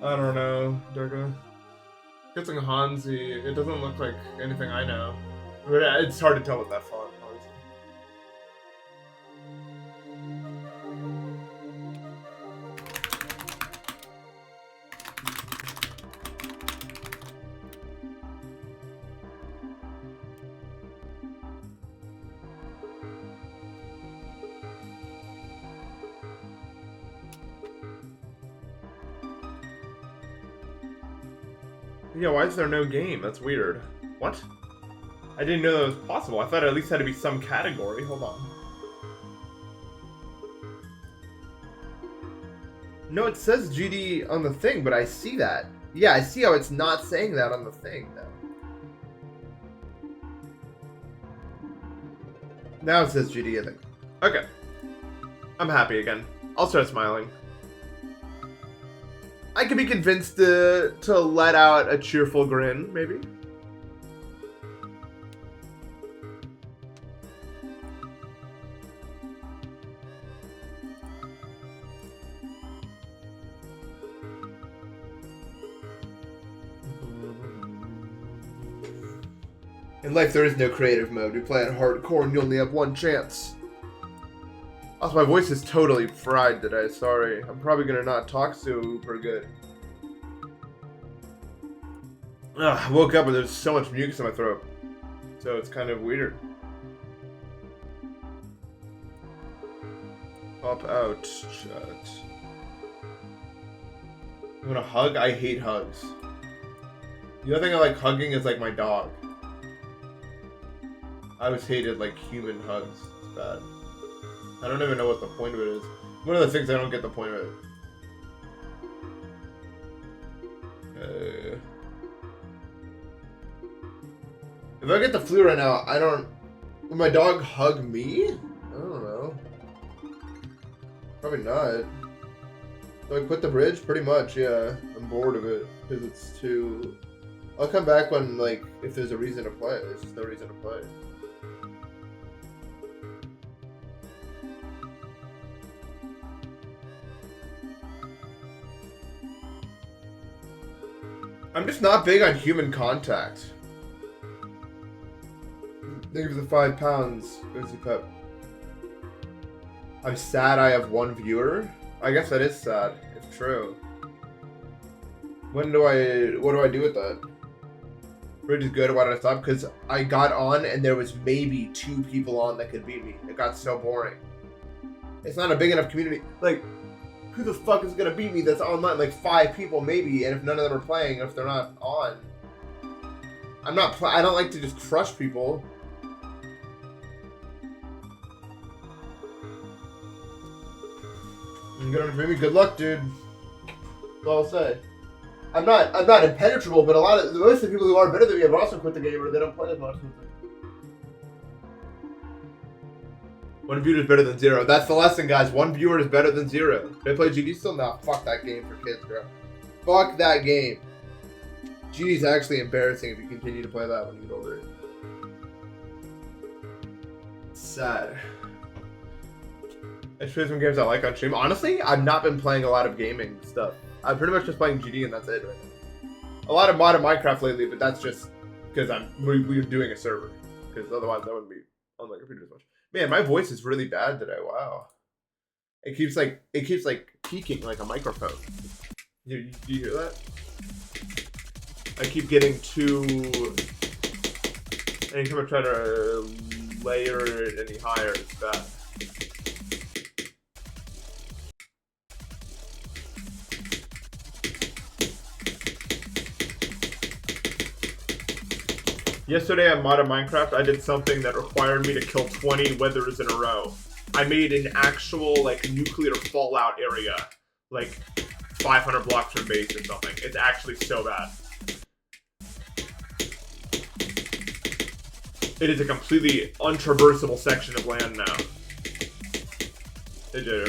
I don't know, Durga. Guessing Hanzi. It doesn't look like anything I know. But it's hard to tell with that font, obviously. Yeah, why is there no game? That's weird. What? I didn't know that was possible. I thought it at least had to be some category. Hold on. No, it says GD on the thing, but I see that. Yeah, I see how it's not saying that on the thing, though. Now it says GD, I think. Okay. I'm happy again. I'll start smiling. I could be convinced to let out a cheerful grin, maybe. In life, there is no creative mode. You play on hardcore and you only have one chance. Also, my voice is totally fried today. Sorry. I'm probably gonna not talk super good. I woke up and there's so much mucus in my throat. So it's kind of weird. Pop out. Shut. You want a hug? I hate hugs. The other thing I like hugging is like my dog. I always hated like human hugs. It's bad. I don't even know what the point of it is. One of the things I don't get the point of it. If I get the flu right now, I don't... Would my dog hug me? I don't know. Probably not. Do I quit the bridge? Pretty much, yeah. I'm bored of it. Because it's too... I'll come back when, like, if there's a reason to play. There's just no reason to play. I'm just not big on human contact. Thank you for the 5 pounds, Uzi Pep. I'm sad I have 1 viewer. I guess that is sad. It's true. What do I do with that? Bridge is good. Why did I stop? Because I got on and there was maybe 2 people on that could beat me. It got so boring. It's not a big enough community. Like, who the fuck is gonna beat me that's online? Like 5 people maybe, and if none of them are playing, if they're not on. I don't like to just crush people. Maybe good luck, dude. That's all I'll say. I'm not impenetrable, but most of the people who are better than me have also quit the game or they don't play as much. 1 viewer is better than 0. That's the lesson, guys. 1 viewer is better than 0. Did I play GD still? Nah, fuck that game for kids, bro. Fuck that game. GD's actually embarrassing if you continue to play that when you get older. Sad. I play some games I like on stream. Honestly, I've not been playing a lot of gaming stuff. I'm pretty much just playing GD and that's it right now. A lot of modern Minecraft lately, but that's just because we're doing a server. Because otherwise I wouldn't be on my computer as much. Man, my voice is really bad today. Wow. It keeps like peaking like a microphone. Do you hear that? I keep getting too... Anytime I try to layer it any higher, it's bad. Yesterday on Modern Minecraft, I did something that required me to kill 20 withers in a row. I made an actual, like, nuclear fallout area. Like, 500 blocks from base or something. It's actually so bad. It is a completely untraversable section of land now. They did.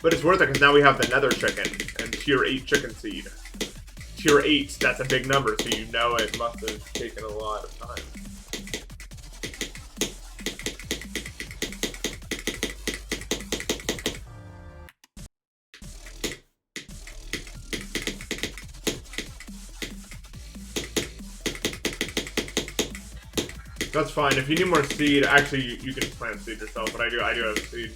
But it's worth it because now we have the nether chicken and tier 8 chicken seed. Tier 8, that's a big number, so you know it must have taken a lot of time. That's fine. If you need more seed, actually you can plant seed yourself, but I do have seed.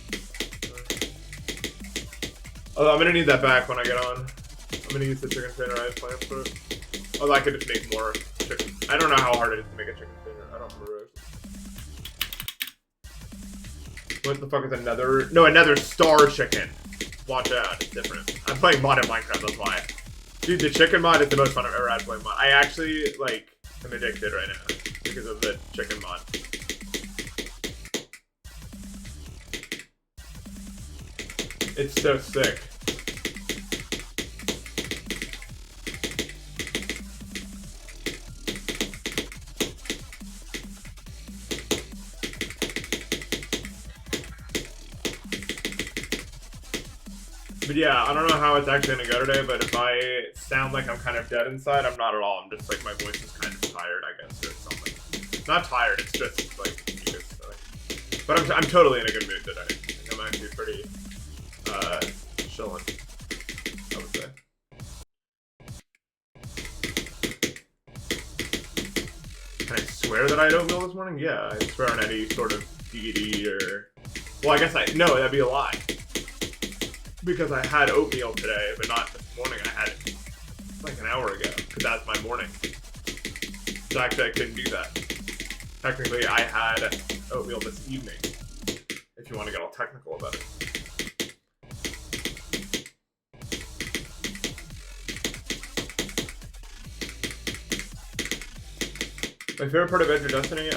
Although I'm gonna need that back when I get on. I'm gonna use the chicken container I have planned for it. Although I could just make more chicken. I don't know how hard it is to make a chicken container. I don't remember. What the fuck is another? No, another star chicken. Watch out, it's different. I'm playing mod in Minecraft, that's why. Dude, the chicken mod is the most fun I've ever had playing mod. I actually, like, am addicted right now because of the chicken mod. It's so sick. But yeah, I don't know how it's actually gonna go today, but if I sound like I'm kind of dead inside, I'm not at all. I'm just like, my voice is kind of tired, I guess, or something. Not tired, it's just like, but I'm totally in a good mood today. I think I'm actually pretty, chilling, I would say. Can I swear that I had oatmeal this morning? Yeah, I swear on any sort of deity or, well, I guess no, that'd be a lie. Because I had oatmeal today, but not this morning. I had it like an hour ago, because that's my morning. So actually, I couldn't do that. Technically, I had oatmeal this evening, if you want to get all technical about it. My favorite part of Enter Destiny?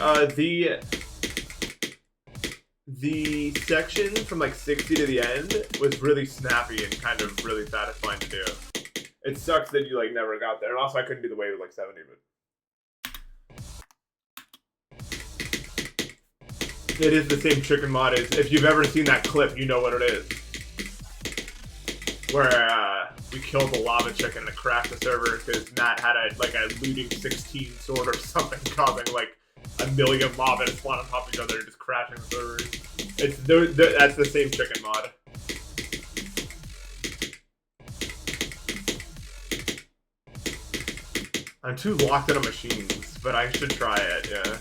The section from like 60 to the end was really snappy and kind of really satisfying to do. It sucks that you like never got there, and also I couldn't do the wave with like 70, but it is the same chicken mod. If you've ever seen that clip, you know what it is. Where we killed the lava chicken and it crashed the server because Matt had a looting 16 sword or something, causing like a million lava to spawn on top of each other and just crashing the servers. That's the same chicken mod. I'm too locked into machines, but I should try it, yeah.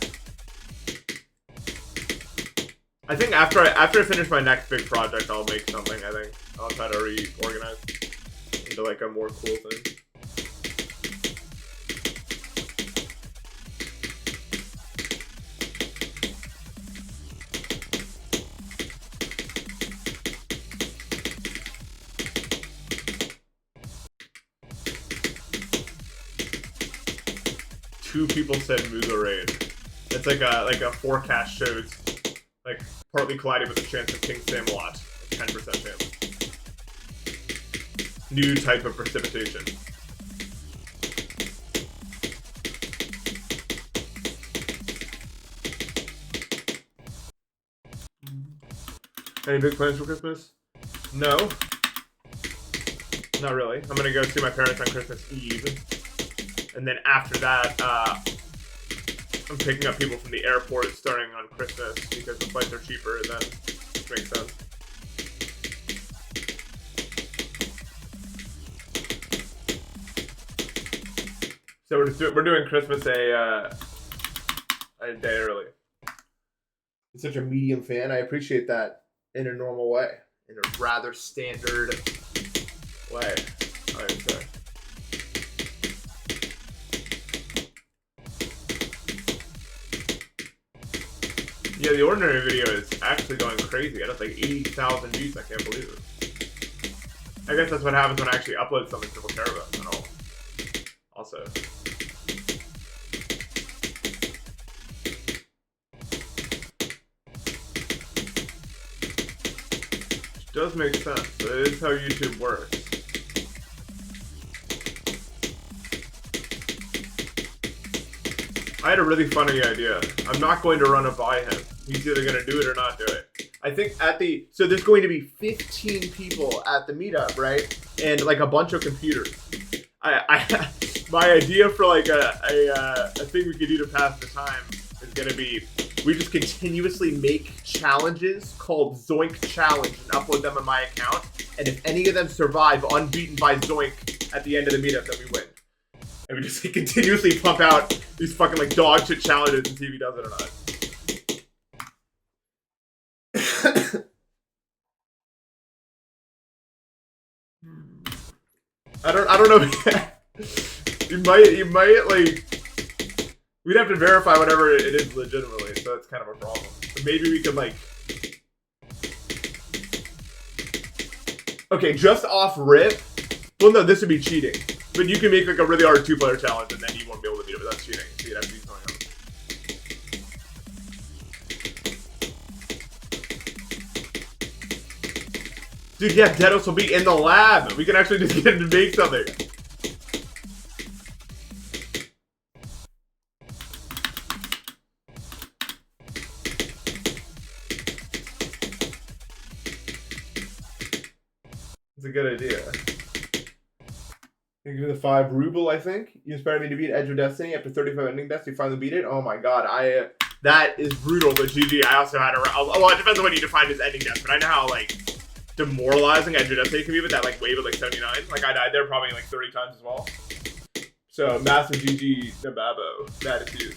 I think after I finish my next big project, I'll make something, I think. I'll try to reorganize into like a more cool thing. Two people said Muga raid. It's like a forecast shows like partly colliding with the chance of King Sam-a-Lot. 10% chance. New type of precipitation. Any big plans for Christmas? No. Not really. I'm gonna go see my parents on Christmas Eve. And then after that, I'm picking up people from the airport starting on Christmas because the flights are cheaper then, which makes sense. So we're doing Christmas a day early. I'm such a medium fan. I appreciate that in a normal way, in a rather standard way, I would say. Yeah, the ordinary video is actually going crazy. I got like 80,000 views. I can't believe it. I guess that's what happens when I actually upload something people care about at all. Also. Which does make sense. It is how YouTube works. I had a really funny idea. I'm not going to run it by him. He's either going to do it or not do it. I think so there's going to be 15 people at the meetup, right? And like a bunch of computers. My idea for like a thing we could do to pass the time is going to be, we just continuously make challenges called Zoink Challenge and upload them on my account. And if any of them survive unbeaten by Zoink at the end of the meetup, then we win. And we just continuously pump out these fucking like dog shit challenges and see if he does it or not. I don't know. you might like. We'd have to verify whatever it is legitimately, so that's kind of a problem. So maybe we could like. Okay, just off rip. Well, no, this would be cheating. But you can make like a really hard 2-player challenge, and then you won't be able to beat it, but that's cheating. So you'd have to do something else. Dude, yeah, Deimos will be in the lab. We can actually just get him to make something. It's a good idea. You give me the 5 ruble, I think. You inspired me to beat Edge of Destiny after 35 ending deaths. You finally beat it. Oh my god, that is brutal. But GG, I also had well, it depends on what you define as ending death. But I know how like demoralizing Edge of Destiny can be with that like wave of like 79. Like I died there probably like 30 times as well. So massive GG Nababo. That is huge.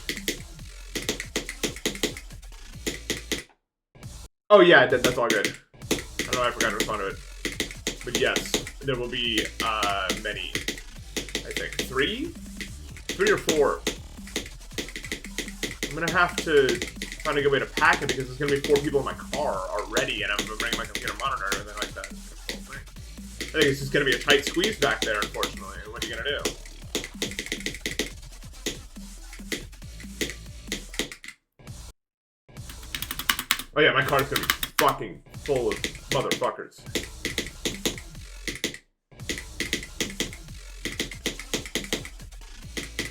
Oh yeah, that's all good. I don't know why I forgot to respond to it. But yes, there will be many. I think 3 or 4. I'm gonna have to find a good way to pack it because there's gonna be 4 people in my car already, and I'm gonna bring my computer monitor and everything like that. It's a whole thing. I think it's just gonna be a tight squeeze back there, unfortunately. What are you gonna do? Oh yeah, my car's gonna be fucking full of motherfuckers.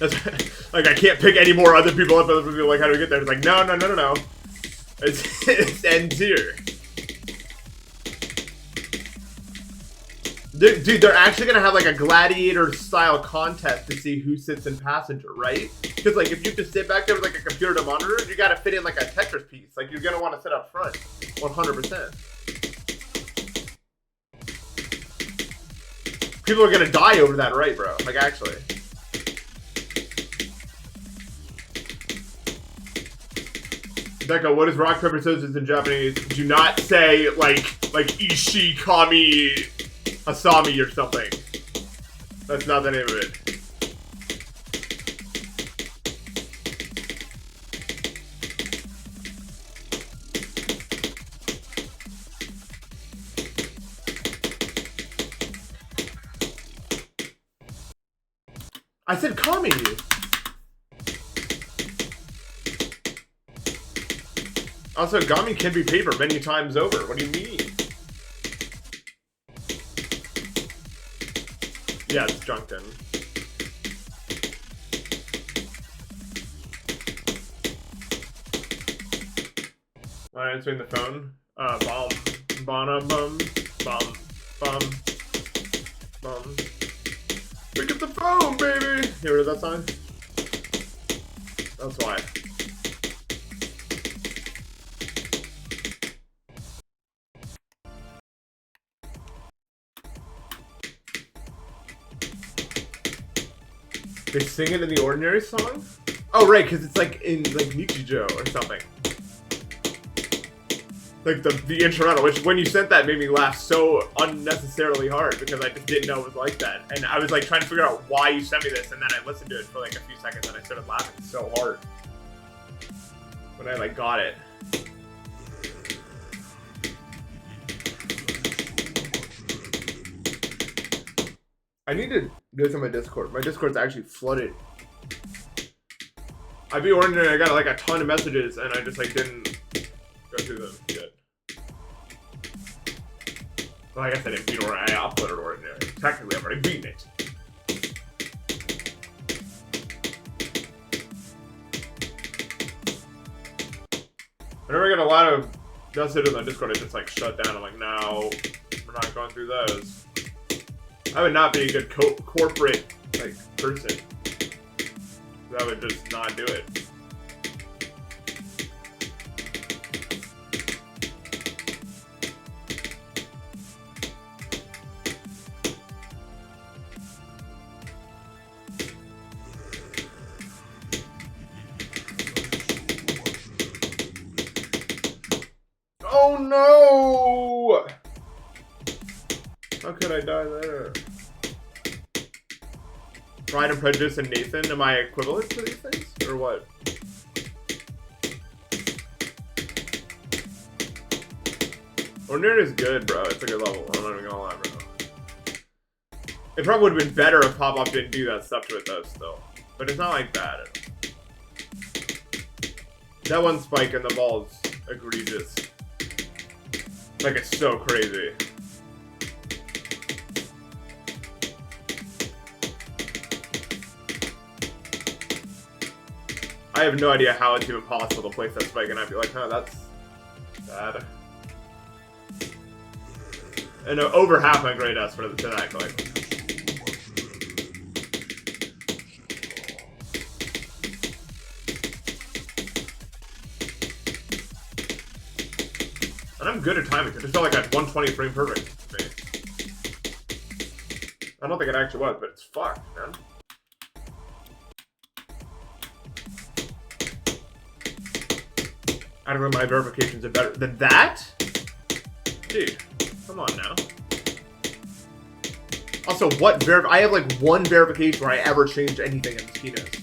That's, like, I can't pick any more other people up. Other people like, how do we get there? It's like, no. It ends here. Dude, they're actually gonna have like a gladiator-style contest to see who sits in passenger, right? Because like, if you have to sit back there with like a computer to monitor, you gotta fit in like a Tetris piece. Like, you're gonna want to sit up front, 100%. People are gonna die over that, right, bro? Like, actually. Becca, what is rock, paper, scissors in Japanese? Do not say, like Ishi, Kami, Asami or something. That's not the name of it. I said Kami! Also, Gami can be paper many times over. What do you mean? Yeah, it's Junkton. Am I answering the phone? Bomb. Bana bum. Bum. Bum. Bum. Pick up the phone, baby! You heard that song? That's why. They sing it in the Ordinary song? Oh, right, because it's like in like Nichijou or something. Like the instrumental, which when you sent that made me laugh so unnecessarily hard because I just didn't know it was like that. And I was like trying to figure out why you sent me this, and then I listened to it for like a few seconds and I started laughing so hard when I like got it. I need to go to my Discord. My Discord's actually flooded. I beat Ordinary, I got like a ton of messages and I just like didn't go through them yet. Well, I guess I didn't beat Ordinary, I uploaded Ordinary. Technically, I've already beaten it. Whenever I get a lot of messages on Discord, I just like shut down. I'm like, no, we're not going through those. I would not be a good corporate like person. I would just not do it. Oh no! How could I die there? Pride and Prejudice and Nathan, am I equivalent to these things? Or what? Ordinary is good, bro. It's a good level. I'm not even gonna lie, bro. It probably would have been better if Pop-Off didn't do that stuff to it, though, still. But it's not like bad at all. That one spike in the ball's egregious. Like, it's so crazy. I have no idea how it's even possible to place that spike, and I'd be like, huh, that's bad. And over half my grade S for that collection. And I'm good at timing. It just felt like I had 120 frame perfect for me. I don't think it actually was, but it's fucked, man. I don't know, my verifications are better than that? Dude, come on now. Also, what I have like one verification where I ever changed anything in this keynote.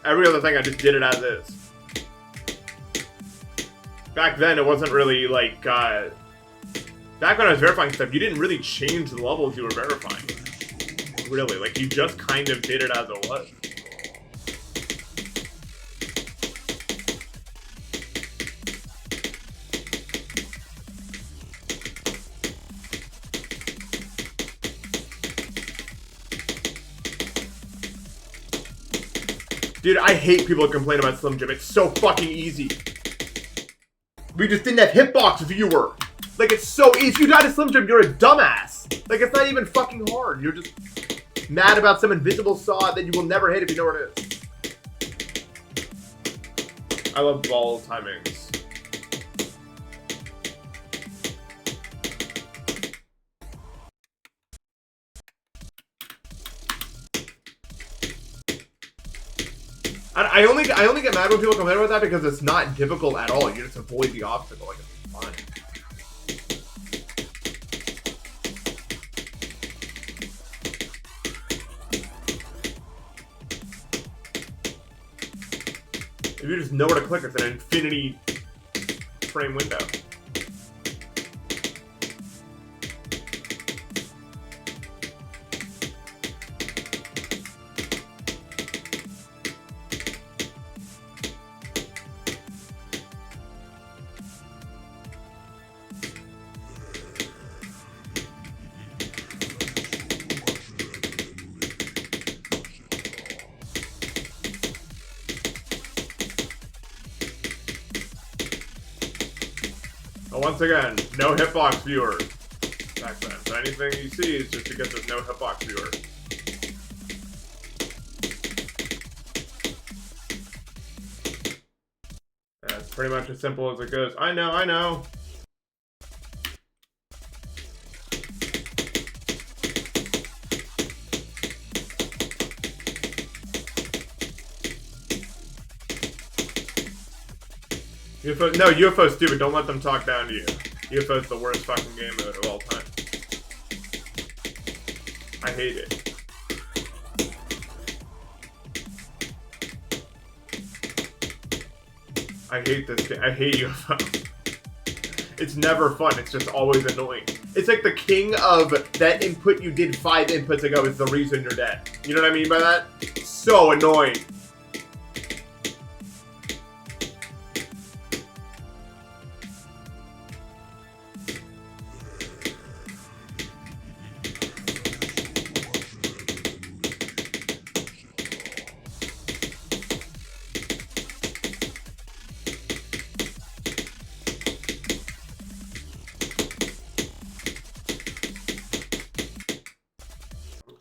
Every other thing I just did it as is. Back then, it wasn't really like, back when I was verifying stuff, you didn't really change the levels you were verifying. Really, like, you just kind of did it as it was. Dude, I hate people who complain about Slim Jim. It's so fucking easy. We just didn't have hitbox viewer. Like, it's so easy. If you died to Slim Jim, you're a dumbass. Like, it's not even fucking hard. You're just mad about some invisible saw that you will never hit if you know where it is. I love ball timings. I only get mad when people complain about that because it's not difficult at all. You just avoid the obstacle. Like, it's fine. If you just know where to click, it's an infinity frame window. Once again, no hitbox viewer back then. So anything you see is just because there's no hitbox viewer. That's pretty much as simple as it goes. I know, I know. UFO, no, UFO's stupid. Don't let them talk down to you. UFO's the worst fucking game mode of all time. I hate it. I hate this game. I hate UFO. It's never fun. It's just always annoying. It's like the king of that input you did 5 inputs ago is the reason you're dead. You know what I mean by that? It's so annoying.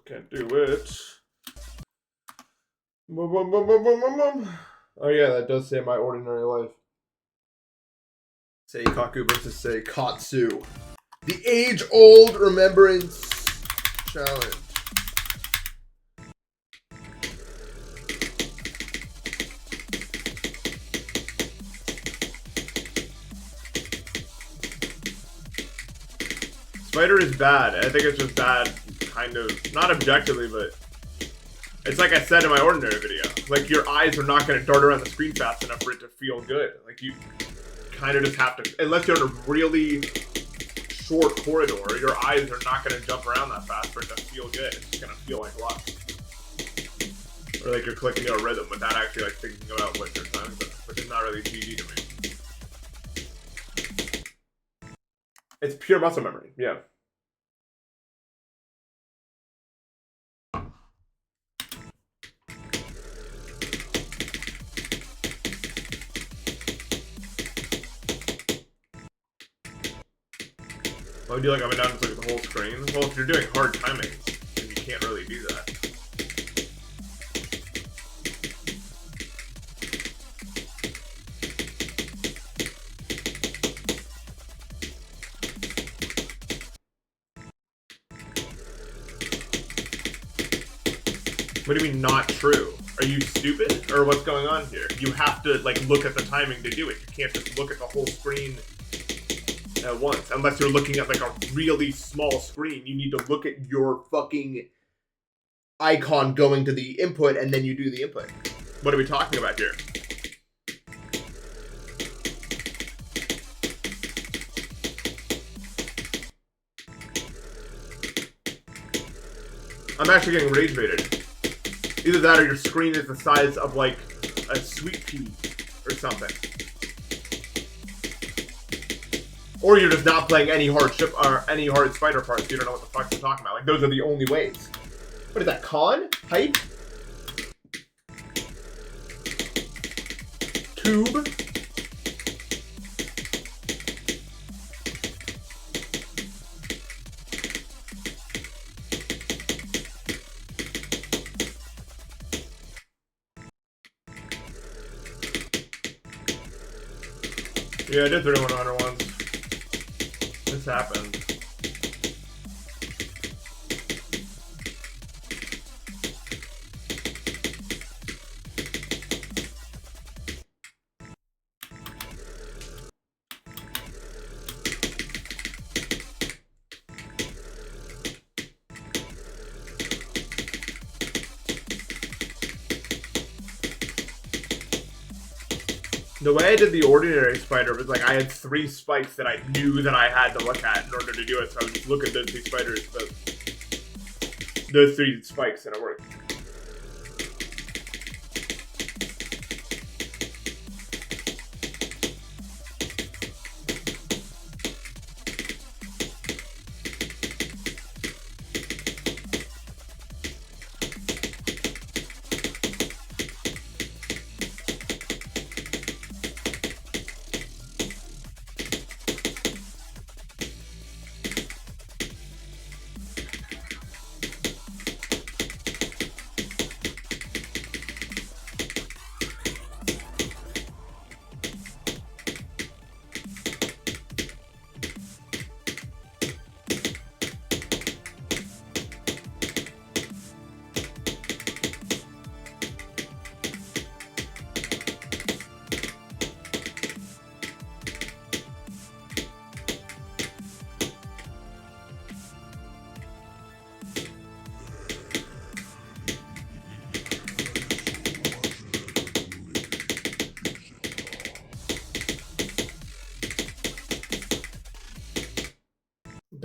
Can't do it. Oh yeah, that does say My Ordinary Life. Seikaku versus Seikatsu. The age-old remembrance challenge. Spider is bad. I think it's just bad, kind of, not objectively, but it's like I said in my ordinary video. Like, your eyes are not going to dart around the screen fast enough for it to feel good. Like, you kind of just have to, unless you're in a really short corridor, your eyes are not going to jump around that fast for it to feel good. It's just going to feel like luck. Or like you're clicking your rhythm without actually like thinking about what you're doing, which is not really GG to me. It's pure muscle memory, yeah. Why would you like up and down just look at the whole screen? Well, if you're doing hard timings, then you can't really do that. What do you mean not true? Are you stupid? Or what's going on here? You have to like look at the timing to do it. You can't just look at the whole screen at once. Unless you're looking at like a really small screen, you need to look at your fucking icon going to the input and then you do the input. What are we talking about here? I'm actually getting rage baited. Either that or your screen is the size of like a sweet pea or something. Or you're just not playing any hard any hard spider parts. You don't know what the fuck you're talking about. Like, those are the only ways. What is that, con? Hype? Tube? Yeah, I did 3100 once. This happened. The way I did the ordinary spider was like I had 3 spikes that I knew that I had to look at in order to do it. So I would just look at those 3 spiders, those 3 spikes, and it worked.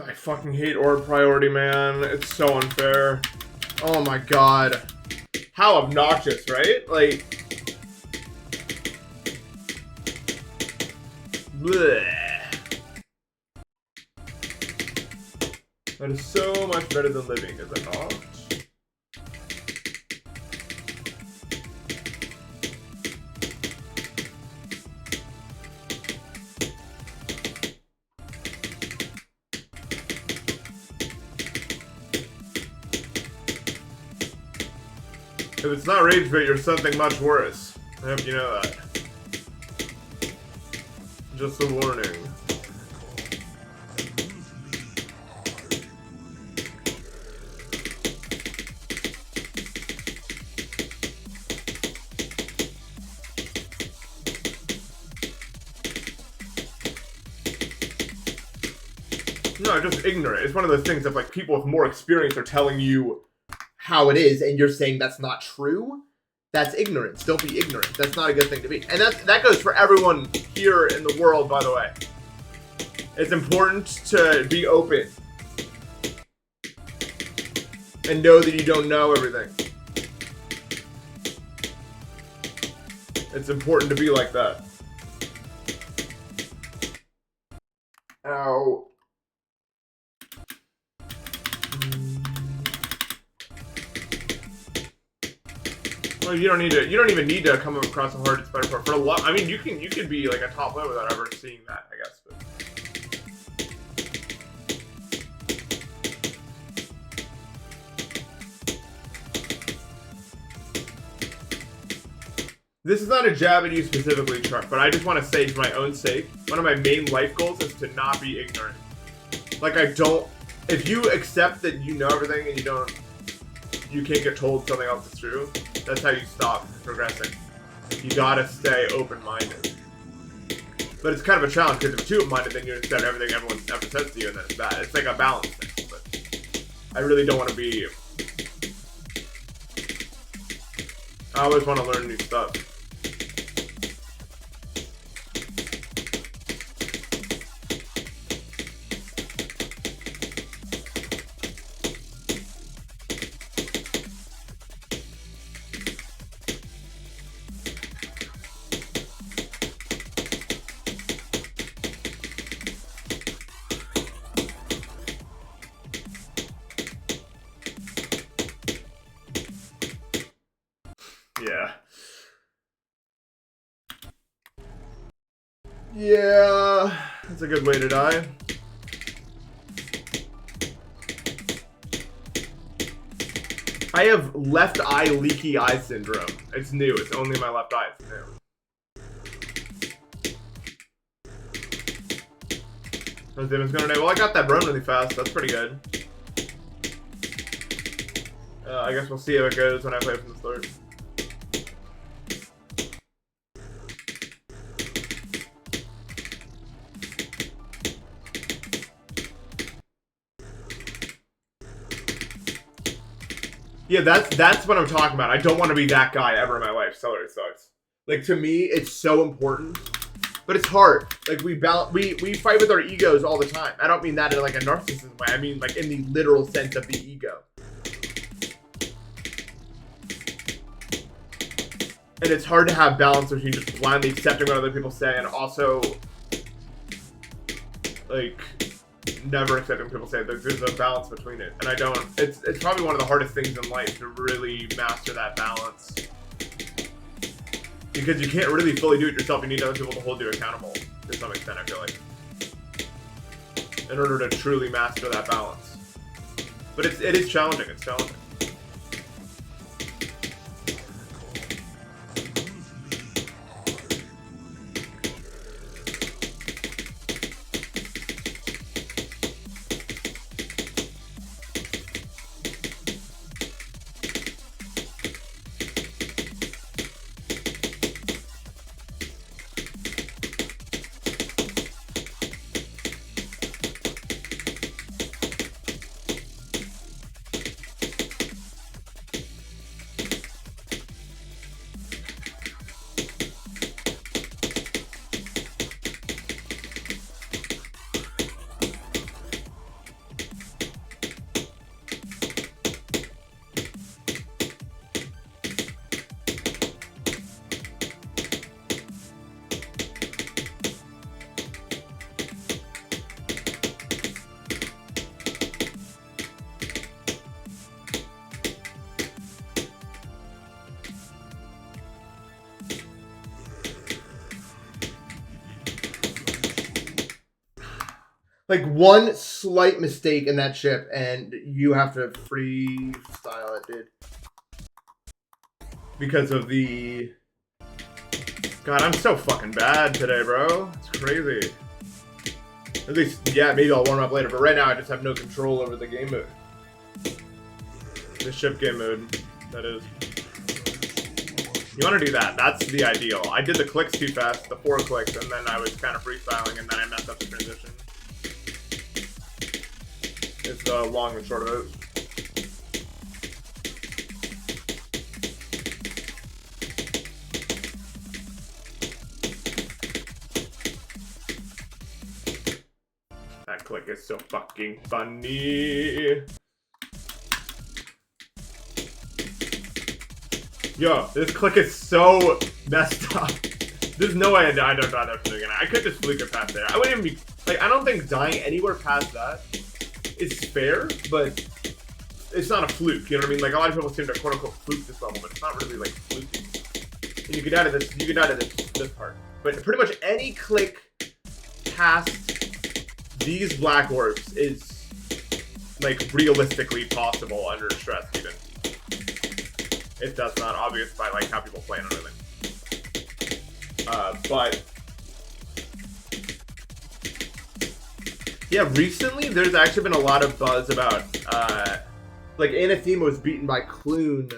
I fucking hate orb priority, man. It's so unfair. Oh my god. How obnoxious, right? Like... bleh. That is so much better than living, is it not? If it's not rage bait, you're something much worse. I hope you know that. Just a warning. No, just ignorant. It's one of those things that like people with more experience are telling you how it is, and you're saying that's not true. That's ignorance. Don't be ignorant. That's not a good thing to be. And that goes for everyone here in the world, by the way. It's important to be open and know that you don't know everything. It's important to be like that. Ow. Well, you don't even need to come across a hard it's better for a lot. I mean, you could be like a top player without ever seeing that, I guess. But. This is not a jab at you specifically, Truck, but I just want to say for my own sake, one of my main life goals is to not be ignorant. Like, if you accept that you know everything and you can't get told something else is true, that's how you stop progressing. You gotta stay open-minded. But it's kind of a challenge, because if you're too open-minded, then you accept everything everyone ever says to you, and then it's bad. It's like a balance thing, but I really don't want to be... I always want to learn new stuff. Yeah. Yeah, that's a good way to die. I have left eye leaky eye syndrome. It's new. It's only my left eye. It's new. How's Deimos going today? Well, I got that run really fast. That's pretty good. I guess we'll see how it goes when I play from the start. Yeah, that's what I'm talking about. I don't want to be that guy ever in my life. Celery sucks. Like, to me, it's so important, but it's hard. Like, we fight with our egos all the time. I don't mean that in like a narcissism way. I mean like in the literal sense of the ego. And it's hard to have balance between just blindly accepting what other people say and also like never accepting what people say. There's a balance between it, and I don't. It's probably one of the hardest things in life to really master that balance, because you can't really fully do it yourself. You need other people to hold you accountable to some extent, I feel like, in order to truly master that balance. But it is challenging. It's challenging. Like, one slight mistake in that chip, and you have to freestyle it, dude. Because of the... God, I'm so fucking bad today, bro. It's crazy. At least, yeah, maybe I'll warm up later, but right now I just have no control over the game mode. The ship game mode, that is. You want to do that. That's the ideal. I did the clicks too fast, the 4 clicks, and then I was kind of freestyling, and then I messed up the transition. Is the long and short of it. That click is so fucking funny. Yo, this click is so messed up. There's no way I don't die there from the beginning. I could just fluke it past there. I wouldn't even be like, I don't think dying anywhere past that is fair, but it's not a fluke. You know what I mean? Like a lot of people seem to quote unquote fluke this level, but it's not really like fluking. And you could die to this. You could die to this part. But pretty much any click past these black orbs is like realistically possible under stress, even if that's not obvious by like how people play and everything. But yeah, recently there's actually been a lot of buzz about like Npesta was beaten by Clune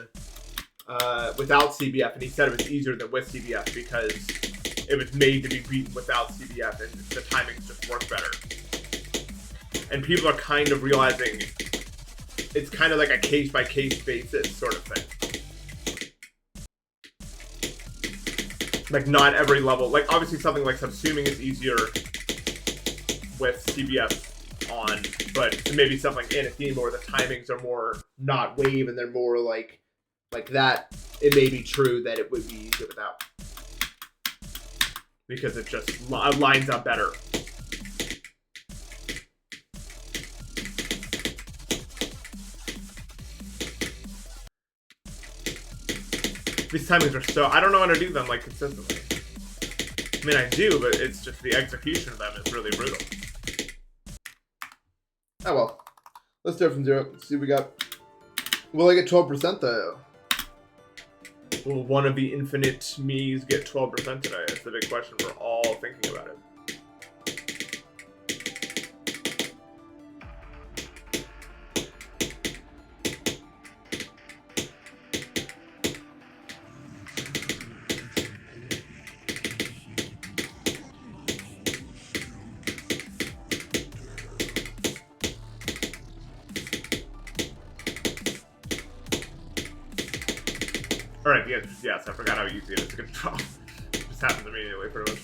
without CBF, and he said it was easier than with CBF because it was made to be beaten without CBF and the timings just work better. And people are kind of realizing it's kind of like a case-by-case basis sort of thing. Like, not every level. Like, obviously something like Subsuming is easier with CBF on, but maybe something like Anathema where the timings are more not wave and they're more like that, it may be true that it would be easier without. Because it just lines up better. These timings are so... I don't know how to do them, like, consistently. I mean, I do, but it's just the execution of them is really brutal. Oh, well. Let's start from 0. Let's see what we got. Will I get 12% though? Will one of the infinite me's get 12% today? That's the big question we're all thinking about it. Alright, yes, I forgot how easy it is to control. It just happens immediately, pretty much.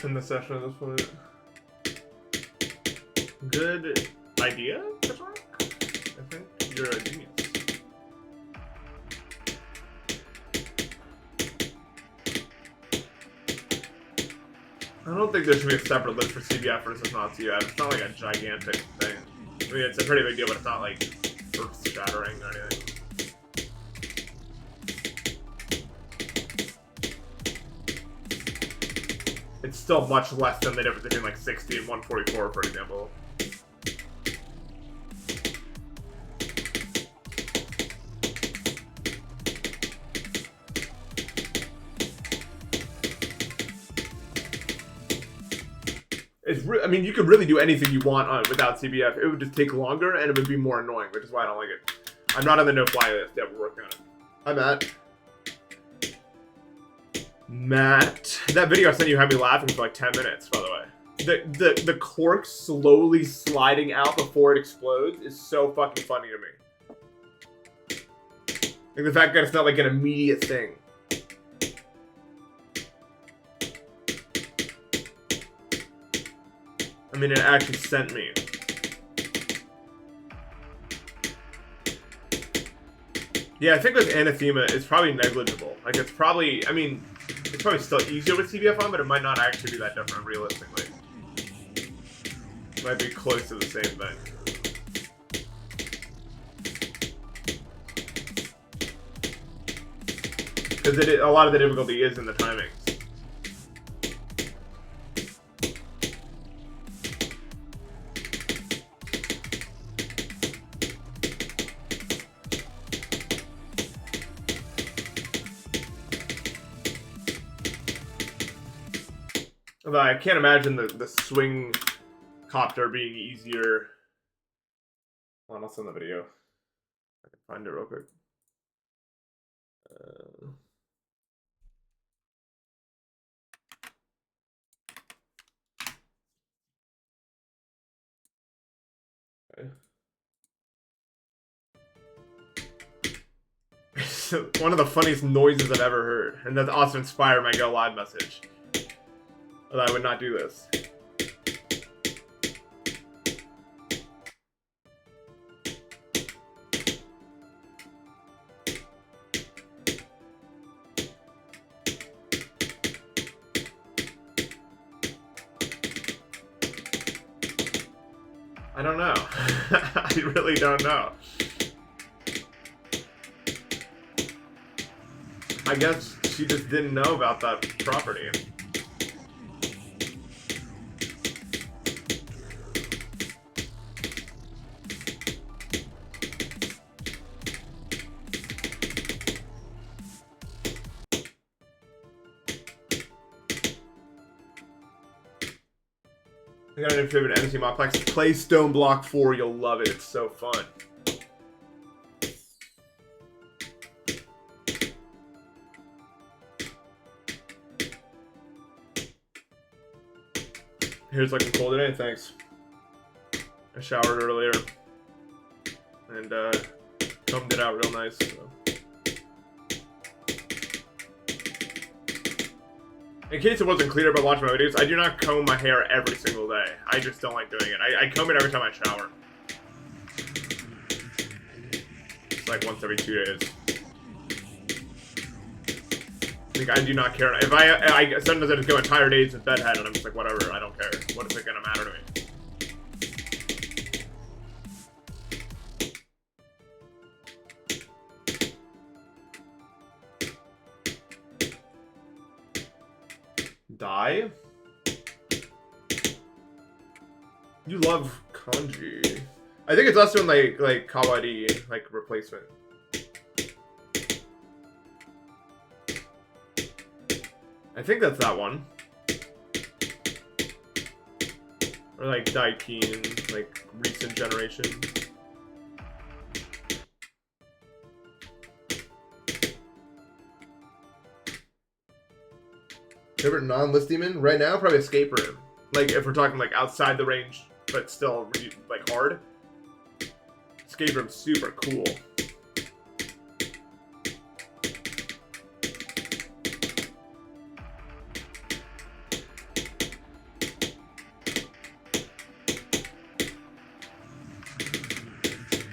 In the session at this point. Good idea? I think you're a genius. I don't think there should be a separate list for CBF versus not CBF. It's not like a gigantic thing. I mean, it's a pretty big deal, but it's not like earth-shattering or anything. It's still much less than the difference between like 60 and 144, for example. I mean, you could really do anything you want on without CBF. It would just take longer and it would be more annoying, which is why I don't like it. I'm not on the no-fly list. Yeah, we're working on it. Hi, Matt. Matt, that video I sent you had me laughing for like 10 minutes, by the way. The cork slowly sliding out before it explodes is so fucking funny to me. Like the fact that it's not like an immediate thing. I mean, it actually sent me. Yeah, I think with Anathema, it's probably negligible. Like, it's probably, I mean, it's probably still easier with CBF on, but it might not actually be that different, realistically. It might be close to the same thing. Because a lot of the difficulty is in the timings. Although I can't imagine the swing copter being easier. Hold on, I'll send the video. I can find it real quick. Okay. One of the funniest noises I've ever heard, and that also inspired my Go Live message. Although I would not do this. I don't know. I really don't know. I guess she just didn't know about that property. I got a new favorite NFT modplex. Play Stone Block 4, you'll love it. It's so fun. Here's looking cool today, thanks. I showered earlier and combed it out real nice. So. In case it wasn't clear about watching my videos, I do not comb my hair every single day. I just don't like doing it. I comb it every time I shower. It's like once every 2 days. Like, I do not care. If I sometimes I just go entire days with bedhead and I'm just like, whatever, I don't care. What is it gonna matter to me? Die? You love kanji. I think it's also in like kawaii, like replacement. I think that's that one. Or like Daikin, like recent generation. Favorite non-list demon? Right now, probably Escape Room. Like, if we're talking, like, outside the range, but still, like, hard. Escape Room's super cool.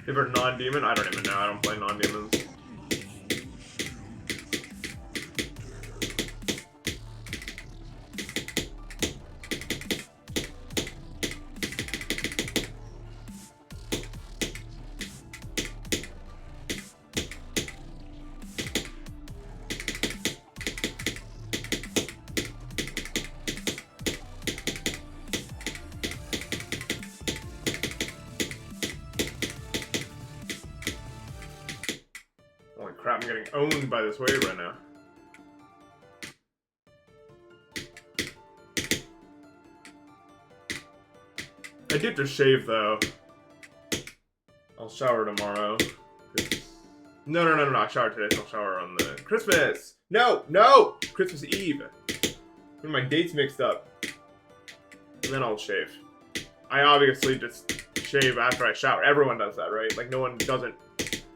Favorite non-demon? I don't even know. I don't play non-demons. Holy crap, I'm getting owned by this wave right now. I did just shave though. I'll shower tomorrow. No, I showered today, so I'll shower on the Christmas. No! Christmas Eve. When my dates mixed up. And then I'll shave. I obviously just shave after I shower. Everyone does that, right? Like, no one doesn't.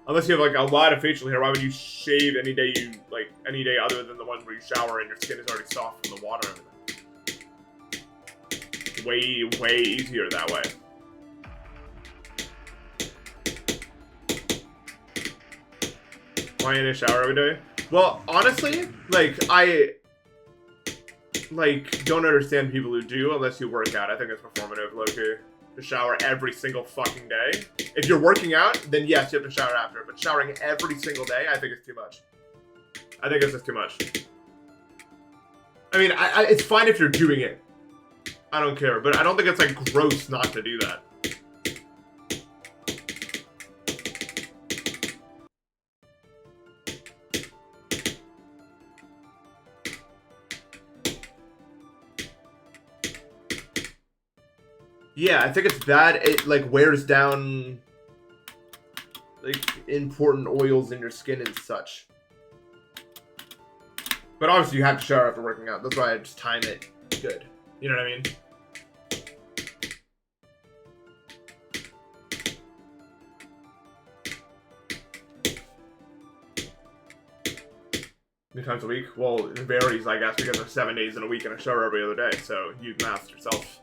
Unless you have, like, a lot of facial hair, why would you shave any day any day other than the one where you shower and your skin is already soft from the water and everything? Way easier that way. Why in a shower every day? Well, honestly, like, I don't understand people who do unless you work out. I think it's performative, low-key. To shower every single fucking day. If you're working out, then yes, you have to shower after. But showering every single day, I think it's too much. I think it's just too much. I mean, it's fine if you're doing it. I don't care. But I don't think it's, like, gross not to do that. Yeah, I think it's bad. It like wears down like important oils in your skin and such. But obviously you have to shower after working out. That's why I just time it good. You know what I mean? How many times a week? Well, it varies, I guess, because there's 7 days in a week and I shower every other day. So you math yourself.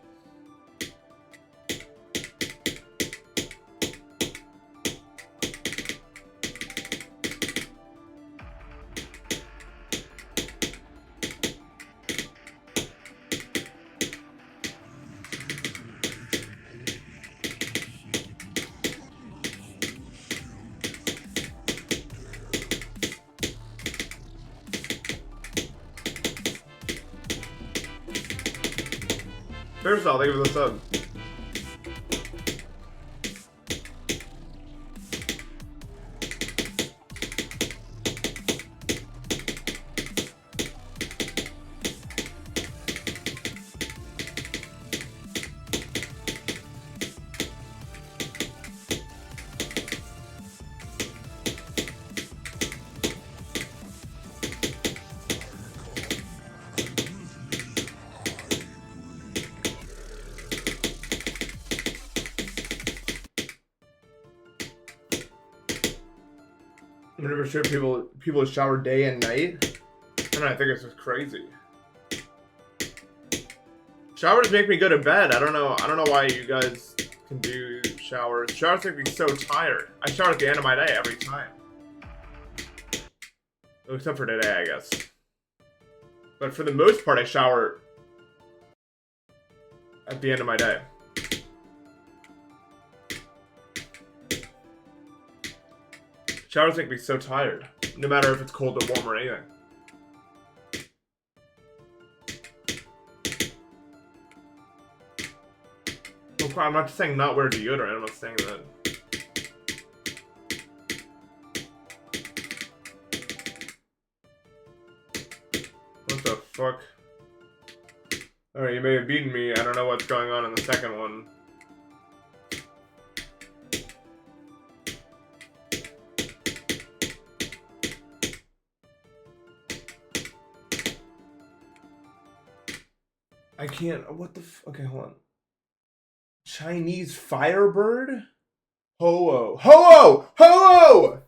First of all, thank you for the sub. I'm never sure people shower day and night. And I think it's just crazy. Showers make me go to bed. I don't know why you guys can do showers. Showers make me so tired. I shower at the end of my day every time. Except for today, I guess. But for the most part, I shower at the end of my day. Showers make me so tired, no matter if it's cold or warm or anything. Well, I'm not saying not wear deodorant, I'm not saying that. What the fuck? Alright, you may have beaten me, I don't know what's going on in the second one. I can't. What the okay, hold on. Chinese Firebird? Ho-oh. Ho-oh! Ho-oh!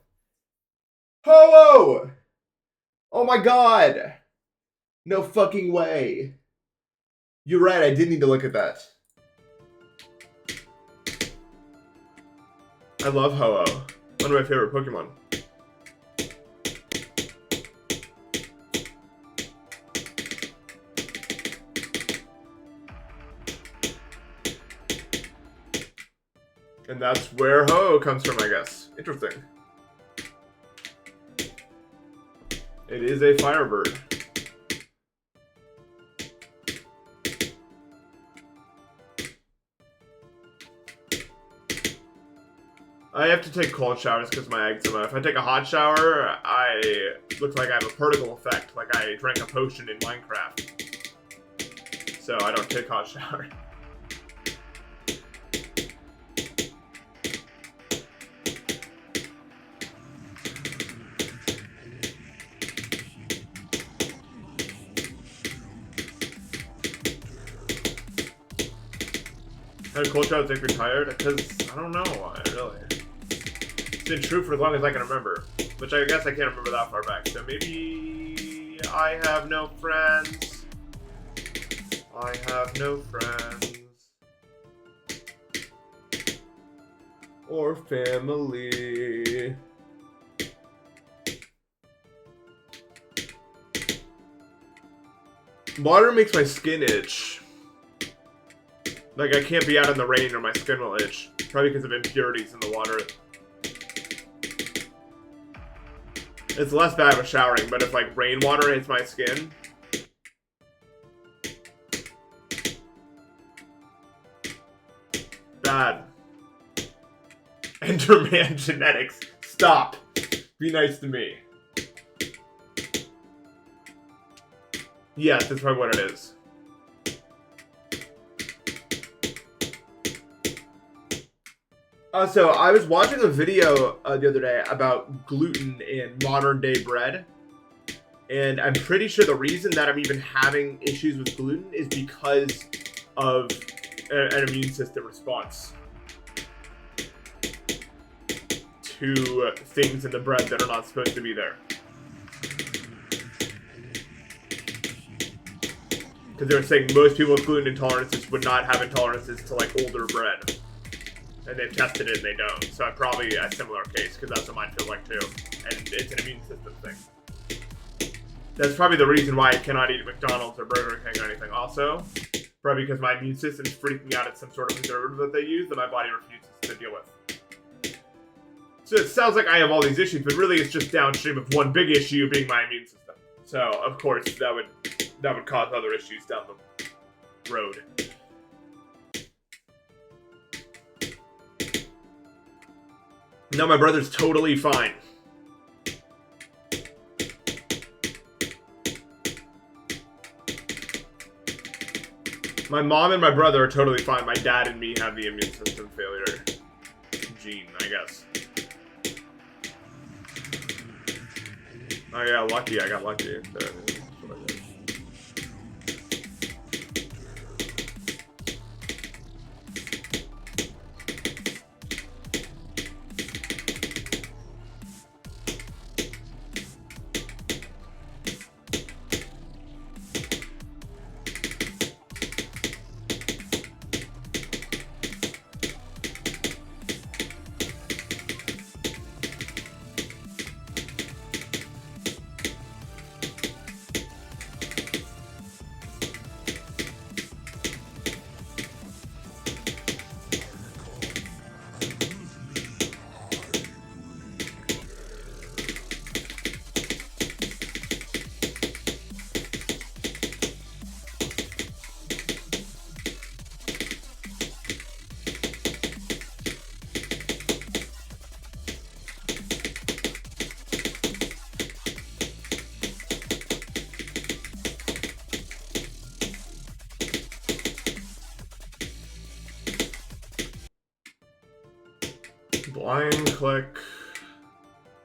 Ho-oh! Oh my god! No fucking way. You're right, I did need to look at that. I love Ho-oh. One of my favorite Pokemon. And that's where Ho comes from, I guess. Interesting. It is a Firebird. I have to take cold showers because of my eczema. If I take a hot shower, I look like I have a particle effect, like I drank a potion in Minecraft. So I don't take hot showers. How do cold showers make me tired? Because I don't know why, really. It's been true for as long as I can remember. Which I guess I can't remember that far back. So maybe I have no friends. I have no friends. Or family. Water makes my skin itch. Like, I can't be out in the rain or my skin will itch. Probably because of impurities in the water. It's less bad with showering, but if, like, rainwater hits my skin... Bad. Enderman genetics. Stop. Be nice to me. Yes, that's probably what it is. So I was watching a video the other day about gluten in modern day bread. And I'm pretty sure the reason that I'm even having issues with gluten is because of an immune system response to things in the bread that are not supposed to be there. Because they were saying most people with gluten intolerances would not have intolerances to like older bread. And they've tested it and they don't. So I'm probably a similar case because that's what mine feels like too. And it's an immune system thing. That's probably the reason why I cannot eat McDonald's or Burger King or anything also. Probably because my immune system is freaking out at some sort of preservative that they use that my body refuses to deal with. So it sounds like I have all these issues, but really it's just downstream of one big issue being my immune system. So of course that would cause other issues down the road. No, my brother's totally fine. My mom and my brother are totally fine. My dad and me have the immune system failure gene, I guess. Oh yeah, lucky. I got lucky. Blind click.